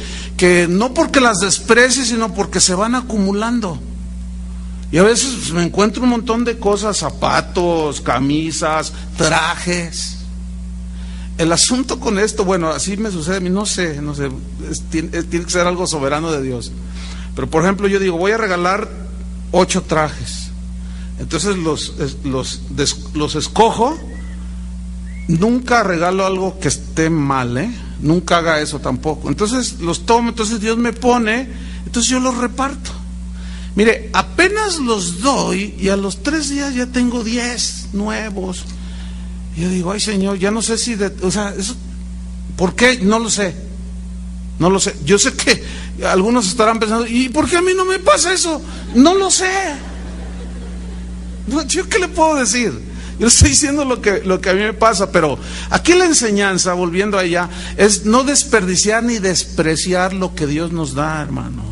no porque las desprecie, sino porque se van acumulando. Y a veces me encuentro un montón de cosas, zapatos, camisas, trajes. el asunto con esto, bueno, así me sucede a mí, no sé, tiene que ser algo soberano de Dios. Pero por ejemplo, yo digo, voy a regalar 8 trajes. Entonces los escojo. Nunca regalo algo que esté mal, nunca haga eso tampoco. Entonces los tomo, entonces Dios me pone, entonces yo los reparto. Mire, apenas los doy y a los 3 días ya tengo 10 nuevos. Y yo digo, ay Señor, ya no sé si, eso, ¿por qué? No lo sé. No lo sé. Yo sé que algunos estarán pensando, ¿y por qué a mí no me pasa eso? No lo sé. ¿Yo qué le puedo decir? Yo estoy diciendo lo que a mí me pasa, pero aquí la enseñanza, volviendo a ella, es no desperdiciar ni despreciar lo que Dios nos da, hermanos.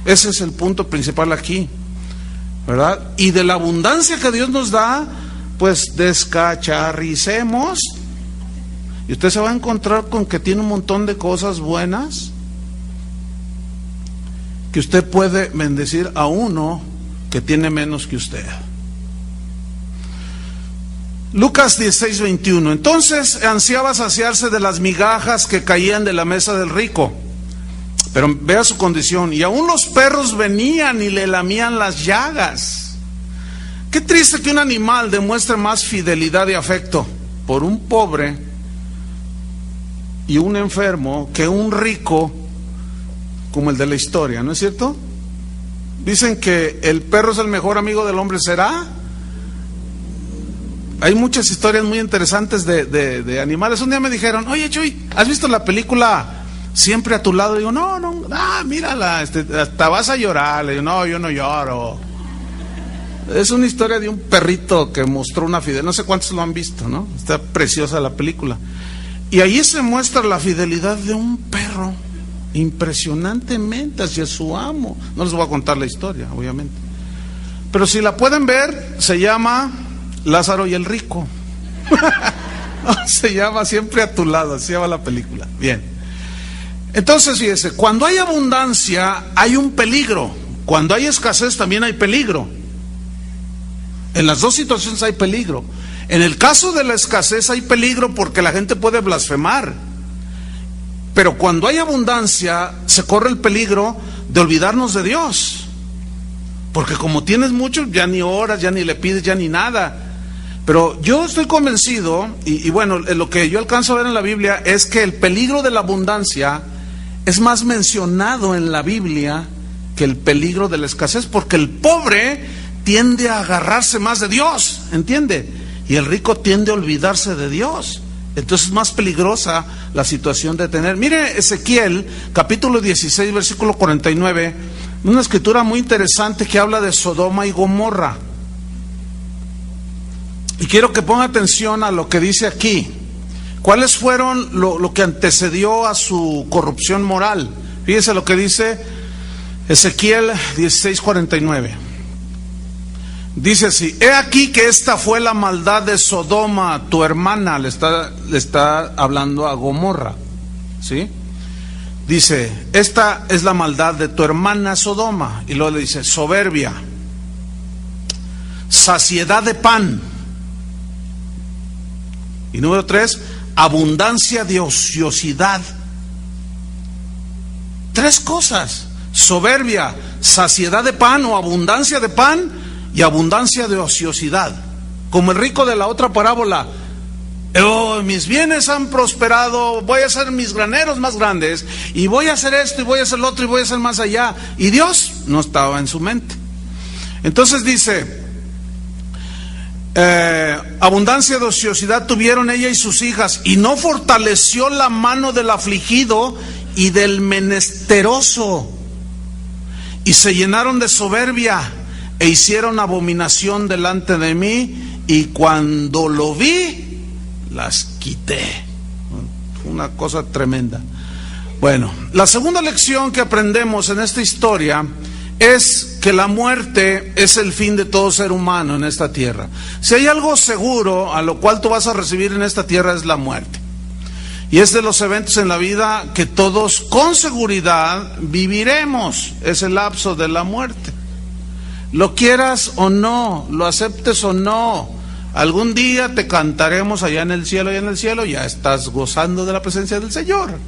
Ese es el punto principal aquí, ¿verdad? Y de la abundancia que Dios nos da, pues descacharricemos. Y usted se va a encontrar con que tiene un montón de cosas buenas que usted puede bendecir a uno que tiene menos que usted. Lucas 16:21. Entonces ansiaba saciarse de las migajas que caían de la mesa del rico. Pero vea su condición. Y aún los perros venían y le lamían las llagas. Qué triste que un animal demuestre más fidelidad y afecto por un pobre y un enfermo que un rico como el de la historia, ¿no es cierto? Dicen que el perro es el mejor amigo del hombre. ¿Será? Hay muchas historias muy interesantes de animales. Un día me dijeron, oye Chuy, ¿has visto la película Siempre a tu lado? Y digo, no, mírala, hasta vas a llorar. Le digo, no, yo no lloro. Es una historia de un perrito que mostró una fidelidad. No sé cuántos lo han visto, ¿no? Está preciosa la película. Y ahí se muestra la fidelidad de un perro, impresionantemente hacia su amo. No les voy a contar la historia, obviamente. Pero si la pueden ver, se llama Lázaro y el rico. Se llama Siempre a tu lado, así se llama la película. Bien. Entonces, fíjese, cuando hay abundancia hay un peligro. Cuando hay escasez también hay peligro. En las dos situaciones hay peligro. En el caso de la escasez hay peligro porque la gente puede blasfemar. Pero cuando hay abundancia se corre el peligro de olvidarnos de Dios. Porque como tienes mucho, ya ni oras, ya ni le pides, ya ni nada. Pero yo estoy convencido, y bueno, lo que yo alcanzo a ver en la Biblia es que el peligro de la abundancia es más mencionado en la Biblia que el peligro de la escasez, porque el pobre tiende a agarrarse más de Dios, ¿entiende? Y el rico tiende a olvidarse de Dios. Entonces es más peligrosa la situación de tener. Mire Ezequiel, capítulo 16, versículo 49, una escritura muy interesante que habla de Sodoma y Gomorra. Y quiero que ponga atención a lo que dice aquí. ¿Cuáles fueron lo que antecedió a su corrupción moral? Fíjese lo que dice Ezequiel 16:49. Dice así: he aquí que esta fue la maldad de Sodoma, tu hermana. Le está hablando a Gomorra, ¿sí? Dice, esta es la maldad de tu hermana Sodoma. Y luego le dice, soberbia, saciedad de pan. Y número 3, abundancia de ociosidad. 3 cosas: soberbia, saciedad de pan o abundancia de pan y abundancia de ociosidad. Como el rico de la otra parábola: oh, mis bienes han prosperado, voy a hacer mis graneros más grandes, y voy a hacer esto, y voy a hacer lo otro, y voy a hacer más allá. Y Dios no estaba en su mente. Entonces dice, abundancia de ociosidad tuvieron ella y sus hijas, y no fortaleció la mano del afligido y del menesteroso, y se llenaron de soberbia e hicieron abominación delante de mí, y cuando lo vi, las quité. Una cosa tremenda. Bueno, la segunda lección que aprendemos en esta historia es que la muerte es el fin de todo ser humano en esta tierra. Si hay algo seguro a lo cual tú vas a recibir en esta tierra, es la muerte. Y es de los eventos en la vida que todos con seguridad viviremos. Es el lapso de la muerte. Lo quieras o no, lo aceptes o no, Algún día te cantaremos allá en el cielo, ya estás gozando de la presencia del Señor.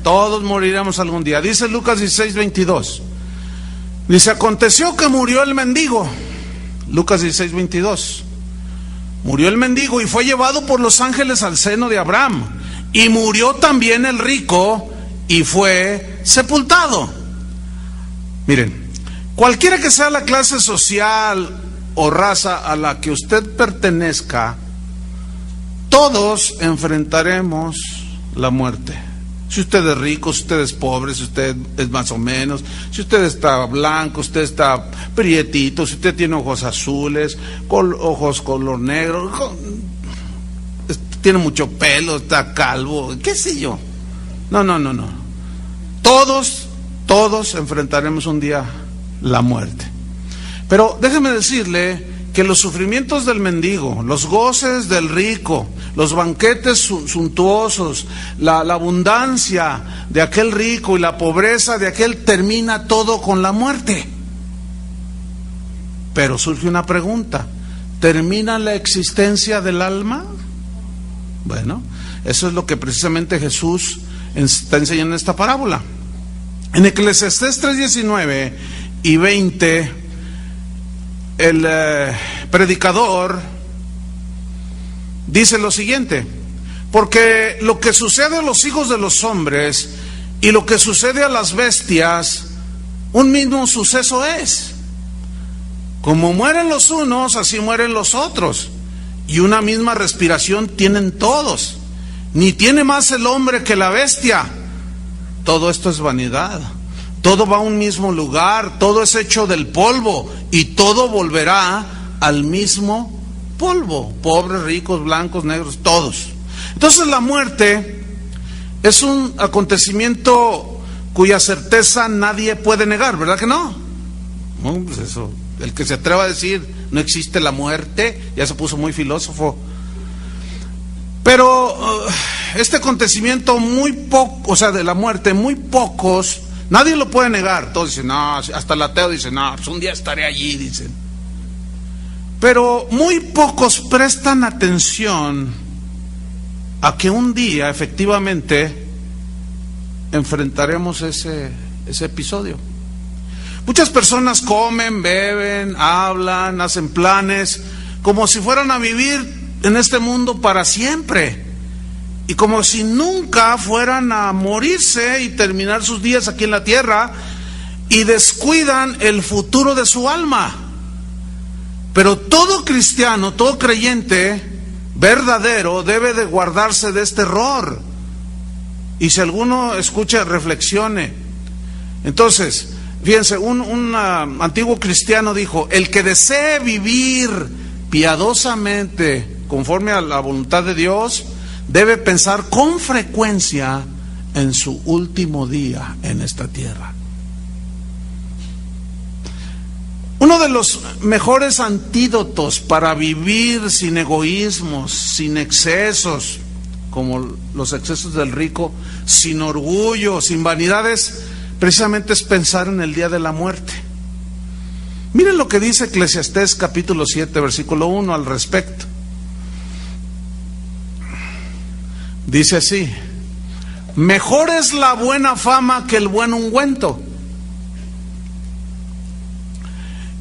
Todos moriremos algún día. Dice Lucas 16:22. Dice, aconteció que murió el mendigo. Lucas 16:22. Murió el mendigo y fue llevado por los ángeles al seno de Abraham. Y murió también el rico y fue sepultado. Miren, cualquiera que sea la clase social o raza a la que usted pertenezca, todos enfrentaremos la muerte. Si usted es rico, si usted es pobre, si usted es más o menos, si usted está blanco, usted está prietito, si usted tiene ojos azules, ojos color negro, tiene mucho pelo, está calvo, qué sé yo. No. Todos enfrentaremos un día la muerte. Pero déjeme decirle que los sufrimientos del mendigo, los goces del rico, los banquetes suntuosos, la abundancia de aquel rico y la pobreza de aquel, termina todo con la muerte. Pero surge una pregunta: ¿termina la existencia del alma? Bueno, eso es lo que precisamente Jesús está enseñando en esta parábola. En Eclesiastés 3:19 y 20, el predicador dice lo siguiente: porque lo que sucede a los hijos de los hombres y lo que sucede a las bestias, un mismo suceso es. Como mueren los unos, así mueren los otros, y una misma respiración tienen todos. Ni tiene más el hombre que la bestia. Todo esto es vanidad. Todo va a un mismo lugar, todo es hecho del polvo, y todo volverá al mismo polvo. Pobres, ricos, blancos, negros, todos. Entonces la muerte es un acontecimiento cuya certeza nadie puede negar, ¿verdad que no? No, pues eso, el que se atreva a decir no existe la muerte, ya se puso muy filósofo. Pero este acontecimiento muy poco, o sea, de la muerte, muy pocos, nadie lo puede negar. Todos dicen, no, hasta el ateo dice, no, pues un día estaré allí, dicen. Pero muy pocos prestan atención a que un día efectivamente enfrentaremos ese episodio. Muchas personas comen, beben, hablan, hacen planes, como si fueran a vivir en este mundo para siempre, y como si nunca fueran a morirse y terminar sus días aquí en la tierra, y descuidan el futuro de su alma. Pero todo cristiano, todo creyente verdadero debe de guardarse de este error. Y si alguno escucha, reflexione. Entonces, fíjense, un antiguo cristiano dijo: el que desee vivir piadosamente conforme a la voluntad de Dios, debe pensar con frecuencia en su último día en esta tierra. Uno de los mejores antídotos para vivir sin egoísmos, sin excesos, como los excesos del rico, sin orgullo, sin vanidades, precisamente es pensar en el día de la muerte. Miren lo que dice Eclesiastés capítulo 7, versículo 1 al respecto. Dice así: mejor es la buena fama que el buen ungüento,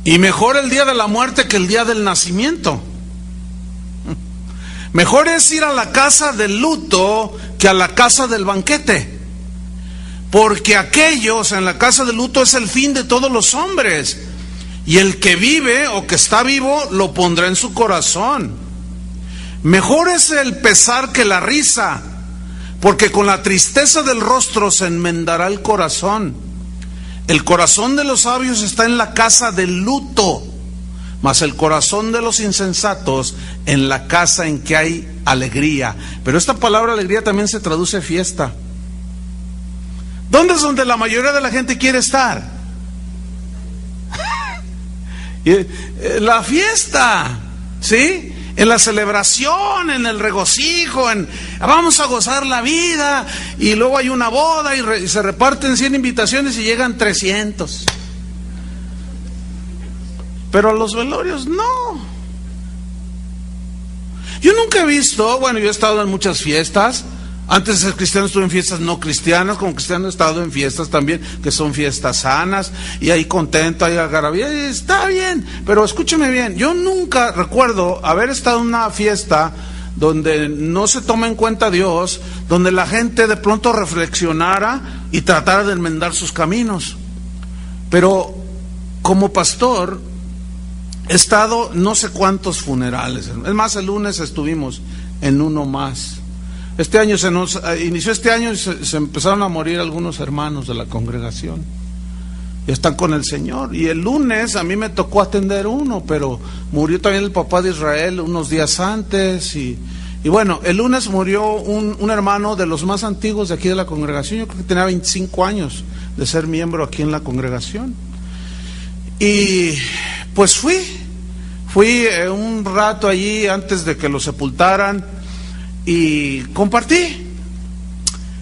y mejor el día de la muerte que el día del nacimiento. Mejor es ir a la casa del luto que a la casa del banquete, porque aquellos en la casa del luto es el fin de todos los hombres, y el que vive o que está vivo lo pondrá en su corazón. Mejor es el pesar que la risa, porque con la tristeza del rostro se enmendará el corazón. El corazón de los sabios está en la casa del luto, mas el corazón de los insensatos en la casa en que hay alegría. Pero esta palabra alegría también se traduce fiesta. ¿Dónde es donde la mayoría de la gente quiere estar? La fiesta, ¿sí? En la celebración, en el regocijo, vamos a gozar la vida, y luego hay una boda y se reparten 100 invitaciones y llegan 300. Pero a los velorios no. Yo nunca he visto, bueno, yo he estado en muchas fiestas. Antes de ser cristiano estuve en fiestas no cristianas, como cristiano he estado en fiestas también, que son fiestas sanas, y ahí contento, ahí algarabía, y está bien, pero escúcheme bien, yo nunca recuerdo haber estado en una fiesta donde no se toma en cuenta a Dios, donde la gente de pronto reflexionara y tratara de enmendar sus caminos. Pero como pastor he estado no sé cuántos funerales, es más, el lunes estuvimos en uno más. Este año se nos inició y se empezaron a morir algunos hermanos de la congregación. Ya están con el Señor. Y el lunes a mí me tocó atender uno, pero murió también el papá de Israel unos días antes. Y bueno, el lunes murió un hermano de los más antiguos de aquí de la congregación. Yo creo que tenía 25 años de ser miembro aquí en la congregación. Y pues fui un rato allí antes de que lo sepultaran. Y compartí,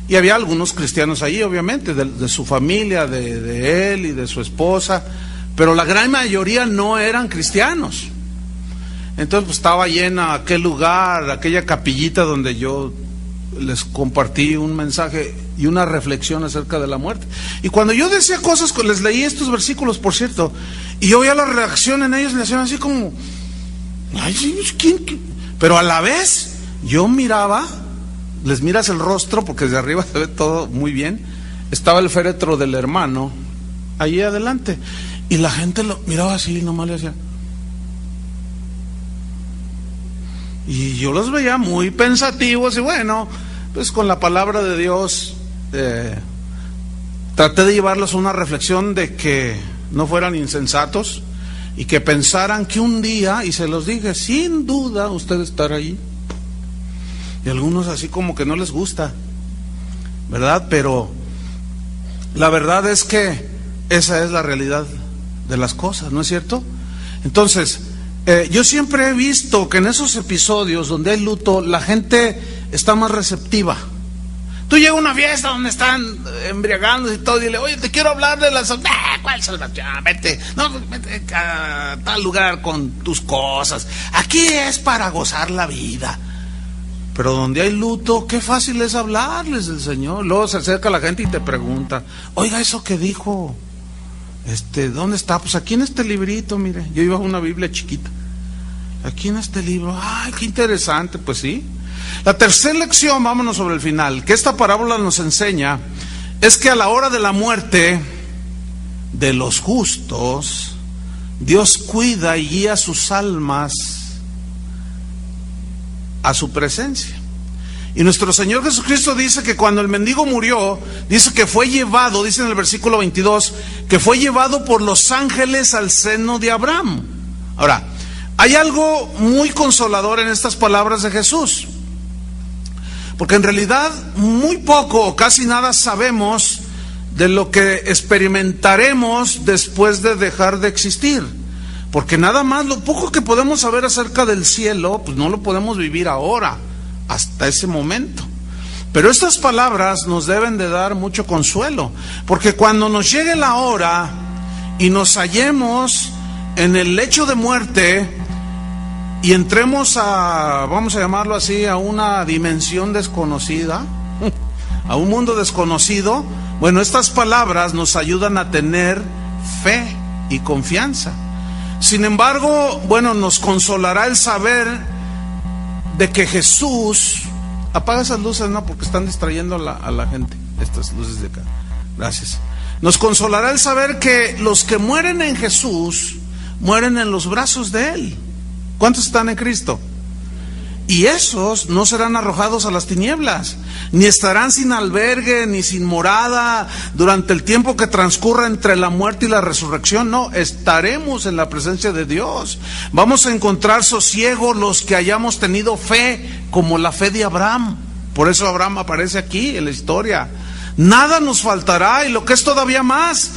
y había algunos cristianos allí, obviamente, de su familia, de él y de su esposa, pero la gran mayoría no eran cristianos. Entonces pues, estaba llena aquel lugar, aquella capillita donde yo les compartí un mensaje y una reflexión acerca de la muerte. Y cuando yo decía cosas, les leí estos versículos, por cierto, y yo veía la reacción en ellos, le hacían así como, ay, ¿quién? Pero a la vez yo miraba, les miras el rostro porque desde arriba se ve todo muy bien. Estaba el féretro del hermano allí adelante y la gente lo miraba así, nomás le hacía. Y yo los veía muy pensativos y bueno, pues con la palabra de Dios traté de llevarlos a una reflexión de que no fueran insensatos y que pensaran que un día, y se los dije, sin duda ustedes estarán allí. Y algunos así como que no les gusta, ¿verdad? Pero la verdad es que esa es la realidad de las cosas, ¿no es cierto? Entonces, yo siempre he visto que en esos episodios donde hay luto, la gente está más receptiva. Tú llegas a una fiesta donde están embriagándose y todo, y dile, oye, te quiero hablar de la salvación. ¿Cuál salvación? Vete a tal lugar con tus cosas. Aquí es para gozar la vida. Pero donde hay luto, qué fácil es hablarles del Señor. Luego se acerca la gente y te pregunta, oiga, ¿eso que dijo? ¿Dónde está? Pues aquí en este librito, mire. Yo iba a una Biblia chiquita. Aquí en este libro. Ay, qué interesante, pues sí. La tercera lección, vámonos sobre el final, que esta parábola nos enseña, es que a la hora de la muerte de los justos, Dios cuida y guía sus almas a su presencia. Y nuestro Señor Jesucristo dice que cuando el mendigo murió, dice que fue llevado, dice en el versículo 22, que fue llevado por los ángeles al seno de Abraham. Ahora, hay algo muy consolador en estas palabras de Jesús, porque en realidad muy poco o casi nada sabemos de lo que experimentaremos después de dejar de existir. Porque nada más lo poco que podemos saber acerca del cielo, pues no lo podemos vivir ahora, hasta ese momento. Pero estas palabras nos deben de dar mucho consuelo, porque cuando nos llegue la hora y nos hallemos en el lecho de muerte y entremos a, vamos a llamarlo así, a una dimensión desconocida, a un mundo desconocido, bueno, estas palabras nos ayudan a tener fe y confianza. Sin embargo, bueno, nos consolará el saber de que Jesús, apaga esas luces, no, porque están distrayendo a la gente, estas luces de acá, gracias. Nos consolará el saber que los que mueren en Jesús, mueren en los brazos de Él. ¿Cuántos están en Cristo? Y esos no serán arrojados a las tinieblas, ni estarán sin albergue, ni sin morada durante el tiempo que transcurra entre la muerte y la resurrección. No, estaremos en la presencia de Dios. Vamos a encontrar sosiego los que hayamos tenido fe, como la fe de Abraham. Por eso Abraham aparece aquí en la historia. Nada nos faltará, y lo que es todavía más,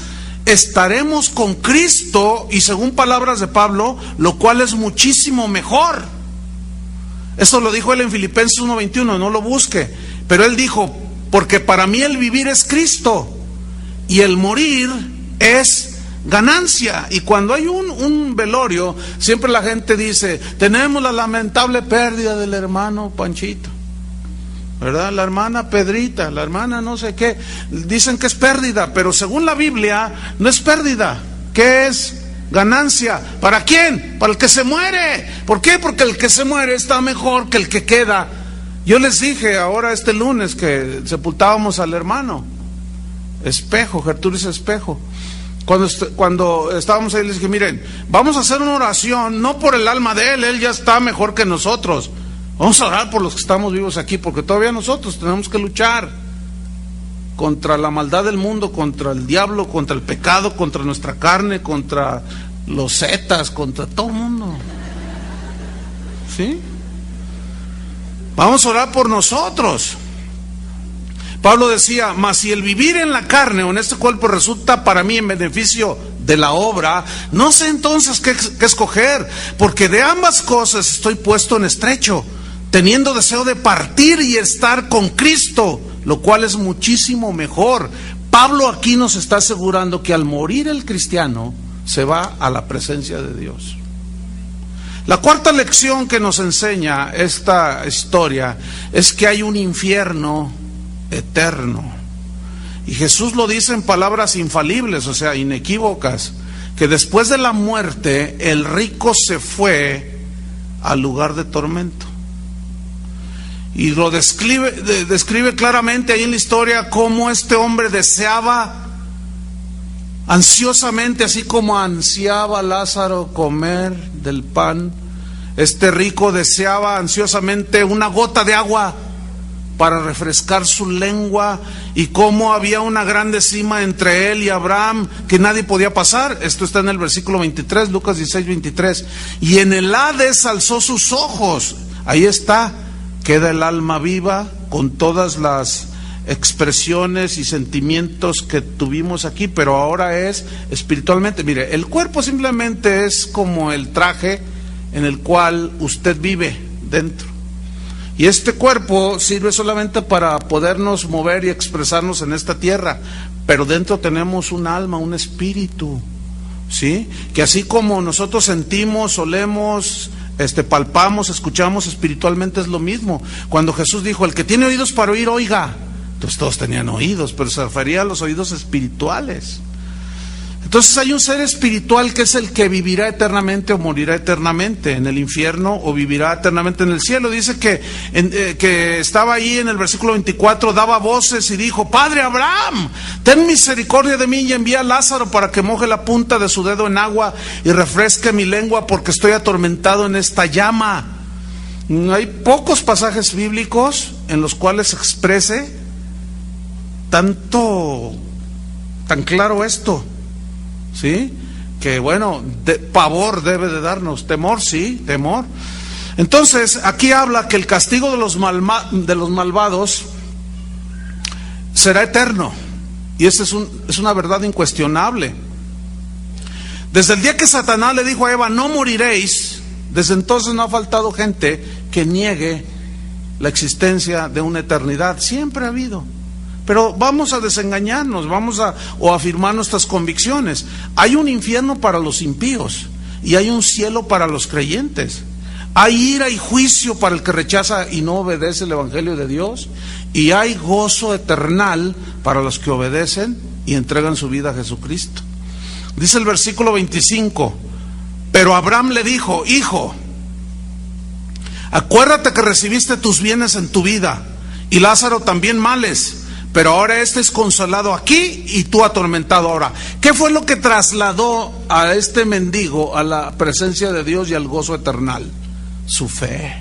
estaremos con Cristo, y según palabras de Pablo, lo cual es muchísimo mejor. Esto lo dijo él en Filipenses 1:21, no lo busque. Pero él dijo, porque para mí el vivir es Cristo y el morir es ganancia. Y cuando hay un velorio, siempre la gente dice, tenemos la lamentable pérdida del hermano Panchito, ¿verdad? La hermana Pedrita, la hermana no sé qué. Dicen que es pérdida, pero según la Biblia no es pérdida. ¿Qué es? Ganancia. ¿Para quién? Para el que se muere. ¿Por qué? Porque el que se muere está mejor que el que queda. Yo les dije ahora este lunes que sepultábamos al hermano Espejo, Gertrudis Espejo. Cuando estábamos ahí les dije, miren, vamos a hacer una oración, no por el alma de él ya está mejor que nosotros. Vamos a orar por los que estamos vivos aquí, porque todavía nosotros tenemos que luchar contra la maldad del mundo, contra el diablo, contra el pecado, contra nuestra carne, contra los zetas, contra todo el mundo. ¿Sí? Vamos a orar por nosotros. Pablo decía, mas si el vivir en la carne o en este cuerpo resulta para mí en beneficio de la obra, no sé entonces qué escoger, porque de ambas cosas estoy puesto en estrecho, teniendo deseo de partir y estar con Cristo, lo cual es muchísimo mejor. Pablo aquí nos está asegurando que al morir el cristiano se va a la presencia de Dios. La cuarta lección que nos enseña esta historia es que hay un infierno eterno. Y Jesús lo dice en palabras infalibles, o sea, inequívocas, que después de la muerte el rico se fue al lugar de tormento. Y lo describe claramente ahí en la historia cómo este hombre deseaba ansiosamente, así como ansiaba Lázaro comer del pan, este rico deseaba ansiosamente una gota de agua para refrescar su lengua, y cómo había una grande cima entre él y Abraham que nadie podía pasar. Esto está en el versículo 23, Lucas 16, 23. Y en el Hades alzó sus ojos. Ahí está, queda el alma viva con todas las expresiones y sentimientos que tuvimos aquí, pero ahora es espiritualmente. Mire, el cuerpo simplemente es como el traje en el cual usted vive dentro, y este cuerpo sirve solamente para podernos mover y expresarnos en esta tierra, pero dentro tenemos un alma, un espíritu, ¿sí? Que así como nosotros sentimos, olemos, palpamos, escuchamos, espiritualmente es lo mismo. Cuando Jesús dijo, el que tiene oídos para oír, oiga. Entonces todos tenían oídos, pero se refería a los oídos espirituales. Entonces hay un ser espiritual que es el que vivirá eternamente o morirá eternamente en el infierno o vivirá eternamente en el cielo. Dice que estaba ahí en el versículo 24, daba voces y dijo, Padre Abraham, ten misericordia de mí y envía a Lázaro para que moje la punta de su dedo en agua y refresque mi lengua, porque estoy atormentado en esta llama. Hay pocos pasajes bíblicos en los cuales se exprese tan claro esto, ¿sí? Que bueno, pavor debe de darnos, temor, sí, temor. Entonces aquí habla que el castigo de los malvados será eterno, y esa es una verdad incuestionable. Desde el día que Satanás le dijo a Eva, no moriréis, desde entonces no ha faltado gente que niegue la existencia de una eternidad. Siempre ha habido. Pero vamos a desengañarnos, o afirmar nuestras convicciones. Hay un infierno para los impíos y hay un cielo para los creyentes. Hay ira y juicio para el que rechaza y no obedece el evangelio de Dios, y hay gozo eternal para los que obedecen y entregan su vida a Jesucristo. Dice el versículo 25, pero Abraham le dijo, hijo, acuérdate que recibiste tus bienes en tu vida y Lázaro también males, pero ahora este es consolado aquí y tú atormentado ahora. ¿Qué fue lo que trasladó a este mendigo a la presencia de Dios y al gozo eternal? Su fe.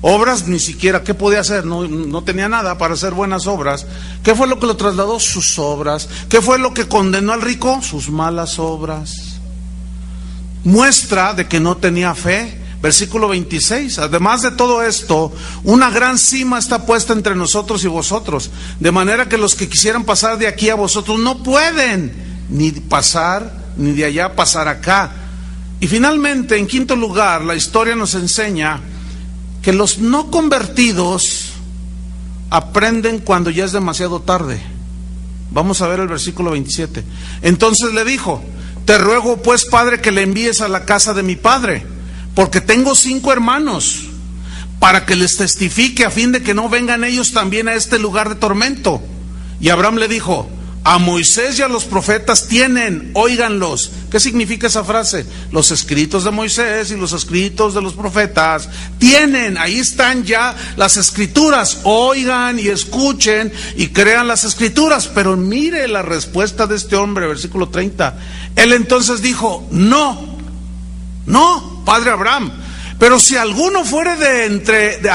Obras ni siquiera, ¿qué podía hacer? No tenía nada para hacer buenas obras. ¿Qué fue lo que lo trasladó? Sus obras. ¿Qué fue lo que condenó al rico? Sus malas obras. Muestra de que no tenía fe. Versículo 26, además de todo esto, una gran cima está puesta entre nosotros y vosotros, de manera que los que quisieran pasar de aquí a vosotros no pueden, ni pasar, ni de allá pasar acá. Y finalmente, en quinto lugar, la historia nos enseña que los no convertidos aprenden cuando ya es demasiado tarde. Vamos a ver el versículo 27. Entonces le dijo: te ruego pues, padre, que le envíes a la casa de mi padre, porque tengo 5 hermanos, para que les testifique, a fin de que no vengan ellos también a este lugar de tormento. Y Abraham le dijo: a Moisés y a los profetas tienen, óiganlos. ¿Qué significa esa frase? Los escritos de Moisés y los escritos de los profetas tienen, ahí están ya las escrituras, oigan y escuchen y crean las escrituras. Pero mire la respuesta de este hombre, versículo 30. Él entonces dijo: no, padre Abraham, pero si alguno fuere de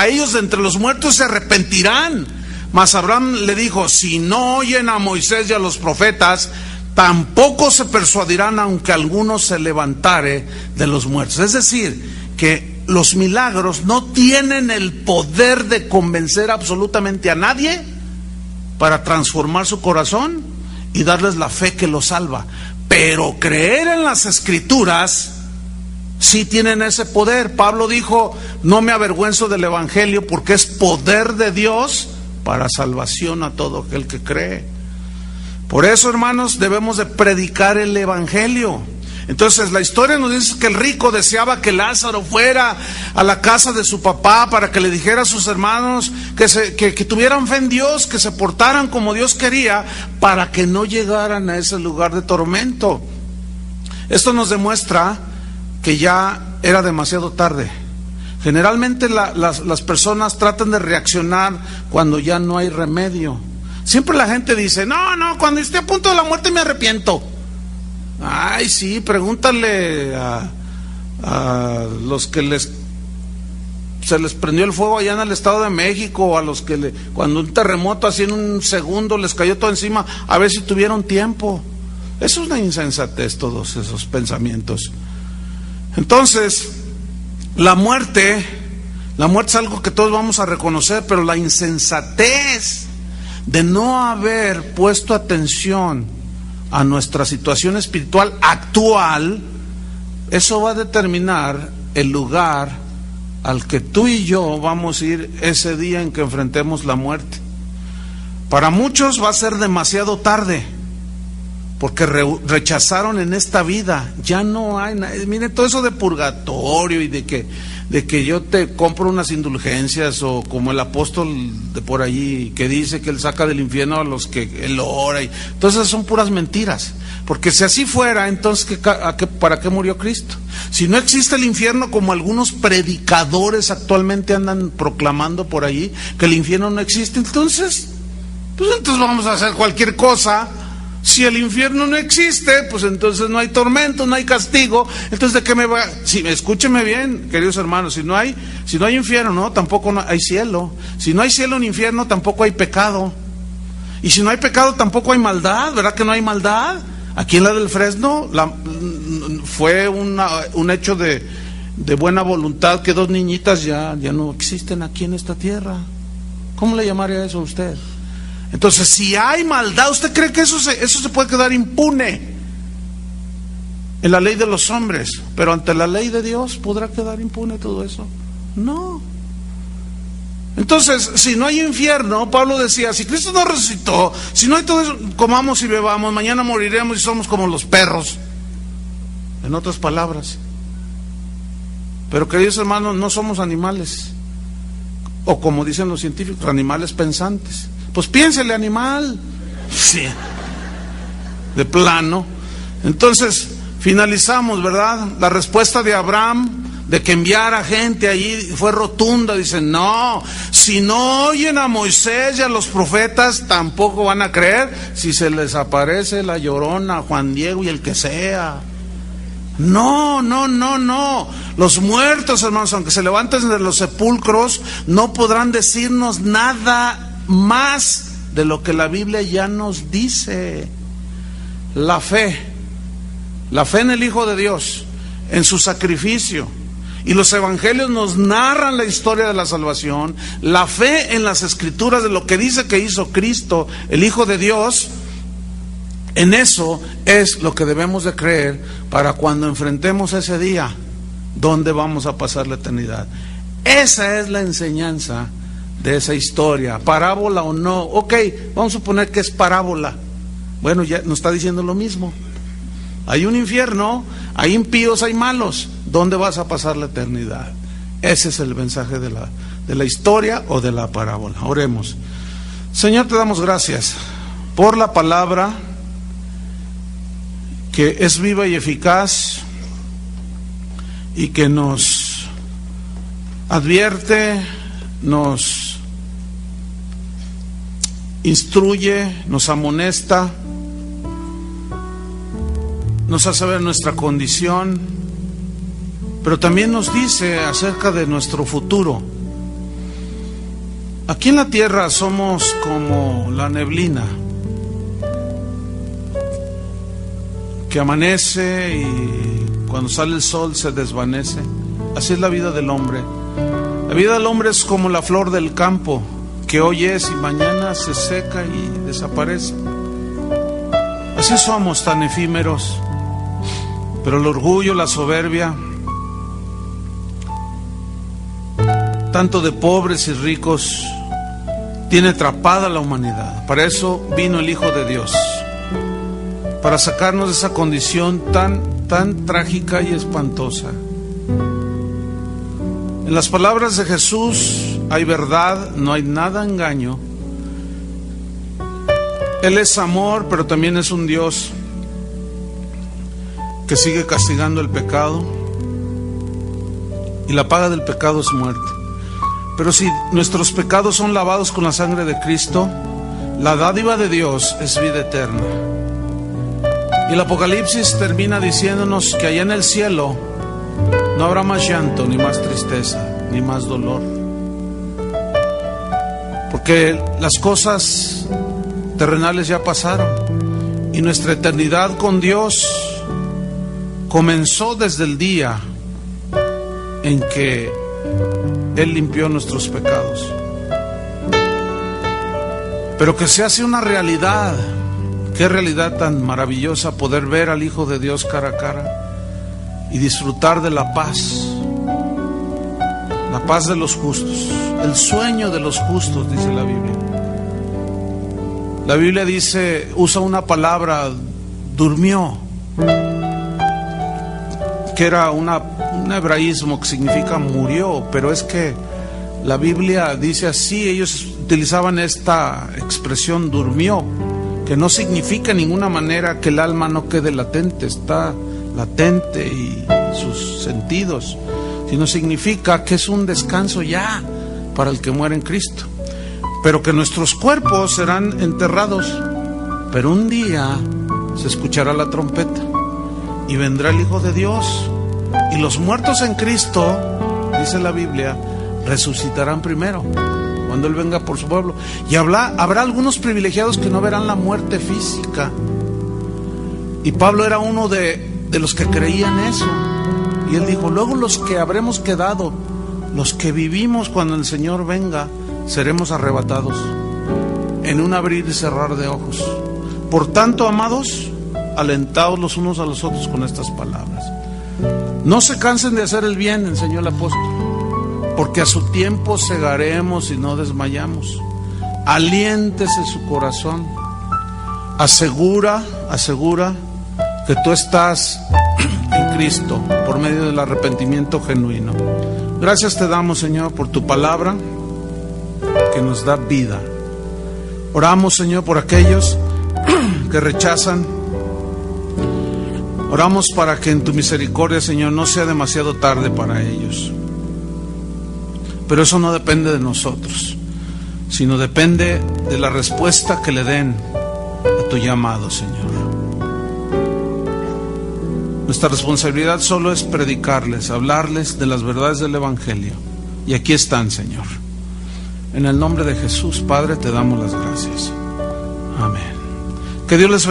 ellos de entre los muertos, se arrepentirán. Mas Abraham le dijo: si no oyen a Moisés y a los profetas, tampoco se persuadirán, aunque alguno se levantare de los muertos. Es decir, que los milagros no tienen el poder de convencer absolutamente a nadie para transformar su corazón y darles la fe que los salva. Pero creer en las escrituras sí tienen ese poder. Pablo dijo: no me avergüenzo del evangelio, porque es poder de Dios para salvación a todo aquel que cree. Por eso, hermanos, debemos de predicar el evangelio. Entonces la historia nos dice que el rico deseaba que Lázaro fuera a la casa de su papá para que le dijera a sus hermanos que tuvieran fe en Dios, que se portaran como Dios quería, para que no llegaran a ese lugar de tormento. Esto nos demuestra que ya era demasiado tarde. Generalmente las personas tratan de reaccionar cuando ya no hay remedio. Siempre la gente dice: no, cuando esté a punto de la muerte me arrepiento. Ay, sí, pregúntale a los que se les prendió el fuego allá en el Estado de México, o a los que cuando un terremoto así en un segundo les cayó todo encima, a ver si tuvieron tiempo. Eso es una insensatez, todos esos pensamientos. Entonces, la muerte es algo que todos vamos a reconocer, pero la insensatez de no haber puesto atención a nuestra situación espiritual actual, eso va a determinar el lugar al que tú y yo vamos a ir ese día en que enfrentemos la muerte. Para muchos va a ser demasiado tarde, porque rechazaron en esta vida. Ya no hay nada. Mire, todo eso de purgatorio y de que yo te compro unas indulgencias, o como el apóstol de por allí que dice que él saca del infierno a los que él ora, y entonces son puras mentiras. Porque si así fuera, entonces ¿para qué murió Cristo? Si no existe el infierno, como algunos predicadores actualmente andan proclamando por allí que el infierno no existe, entonces vamos a hacer cualquier cosa. Si el infierno no existe, pues entonces no hay tormento, no hay castigo. Entonces, ¿de qué me va? Sí, escúcheme bien, queridos hermanos, si no hay infierno, no, tampoco hay cielo. Si no hay cielo ni infierno, tampoco hay pecado. Y si no hay pecado, tampoco hay maldad. ¿Verdad que no hay maldad? Aquí en la del Fresno fue un hecho de buena voluntad, que 2 niñitas ya no existen aquí en esta tierra. ¿Cómo le llamaría eso a usted? Entonces, si hay maldad, ¿usted cree que eso se puede quedar impune en la ley de los hombres? Pero ante la ley de Dios, ¿podrá quedar impune todo eso? No. Entonces, si no hay infierno, Pablo decía: si Cristo no resucitó, si no hay todo eso, comamos y bebamos, mañana moriremos y somos como los perros. En otras palabras. Pero, queridos hermanos, no somos animales, o como dicen los científicos, animales pensantes. Pues piénsele, animal. Sí. De plano. Entonces, finalizamos, ¿verdad? La respuesta de Abraham de que enviara gente allí fue rotunda. Dicen: no, si no oyen a Moisés y a los profetas, tampoco van a creer si se les aparece la Llorona, Juan Diego y el que sea. No. Los muertos, hermanos, aunque se levanten de los sepulcros, no podrán decirnos nada más de lo que la Biblia ya nos dice. La fe en el Hijo de Dios, en su sacrificio, y los evangelios nos narran la historia de la salvación. La fe en las escrituras de lo que dice que hizo Cristo, el Hijo de Dios, en eso es lo que debemos de creer para cuando enfrentemos ese día, donde vamos a pasar la eternidad. Esa es la enseñanza de esa historia, parábola o no. Ok, vamos a suponer que es parábola. Bueno, ya nos está diciendo lo mismo. Hay un infierno, hay impíos, hay malos. ¿Dónde vas a pasar la eternidad? Ese es el mensaje de la historia o de la parábola. Oremos. Señor, te damos gracias por la palabra que es viva y eficaz y que nos advierte, nos instruye, nos amonesta, nos hace ver nuestra condición, pero también nos dice acerca de nuestro futuro. Aquí en la tierra somos como la neblina que amanece y cuando sale el sol se desvanece. Así es la vida del hombre. La vida del hombre es como la flor del campo, que hoy es y mañana se seca y desaparece. Así somos, tan efímeros. Pero el orgullo, la soberbia, tanto de pobres y ricos, tiene atrapada a la humanidad. Para eso vino el Hijo de Dios, para sacarnos de esa condición tan trágica y espantosa. En las palabras de Jesús hay verdad, no hay nada engaño. Él es amor, pero también es un Dios que sigue castigando el pecado, y la paga del pecado es muerte. Pero si nuestros pecados son lavados con la sangre de Cristo, la dádiva de Dios es vida eterna. Y el Apocalipsis termina diciéndonos que allá en el cielo no habrá más llanto, ni más tristeza, ni más dolor. Porque las cosas terrenales ya pasaron y nuestra eternidad con Dios comenzó desde el día en que Él limpió nuestros pecados. Pero que se hace una realidad. Qué realidad tan maravillosa poder ver al Hijo de Dios cara a cara y disfrutar de la paz de los justos, el sueño de los justos, dice la Biblia. La Biblia dice, usa una palabra, durmió, que era un hebraísmo que significa murió, pero es que la Biblia dice así, ellos utilizaban esta expresión durmió, que no significa en ninguna manera que el alma no quede latente, está latente y sus sentidos, sino significa que es un descanso ya para el que muere en Cristo, pero que nuestros cuerpos serán enterrados, pero un día se escuchará la trompeta y vendrá el Hijo de Dios, y los muertos en Cristo, dice la Biblia, resucitarán primero cuando Él venga por su pueblo. Y habrá algunos privilegiados que no verán la muerte física. Y Pablo era uno de los que creían eso. Y él dijo, luego los que habremos quedado, los que vivimos cuando el Señor venga, seremos arrebatados en un abrir y cerrar de ojos. Por tanto, amados, alentaos los unos a los otros con estas palabras. No se cansen de hacer el bien, enseñó el apóstol, porque a su tiempo segaremos y no desmayamos. Aliéntese su corazón. Asegura que tú estás en Cristo por medio del arrepentimiento genuino. Gracias te damos, Señor, por tu palabra que nos da vida. Oramos, Señor, por aquellos que rechazan. Oramos para que en tu misericordia, Señor, no sea demasiado tarde para ellos. Pero eso no depende de nosotros, sino depende de la respuesta que le den a tu llamado, Señor. Nuestra responsabilidad solo es predicarles, hablarles de las verdades del Evangelio. Y aquí están, Señor. En el nombre de Jesús, Padre, te damos las gracias. Amén. Que Dios les bendiga.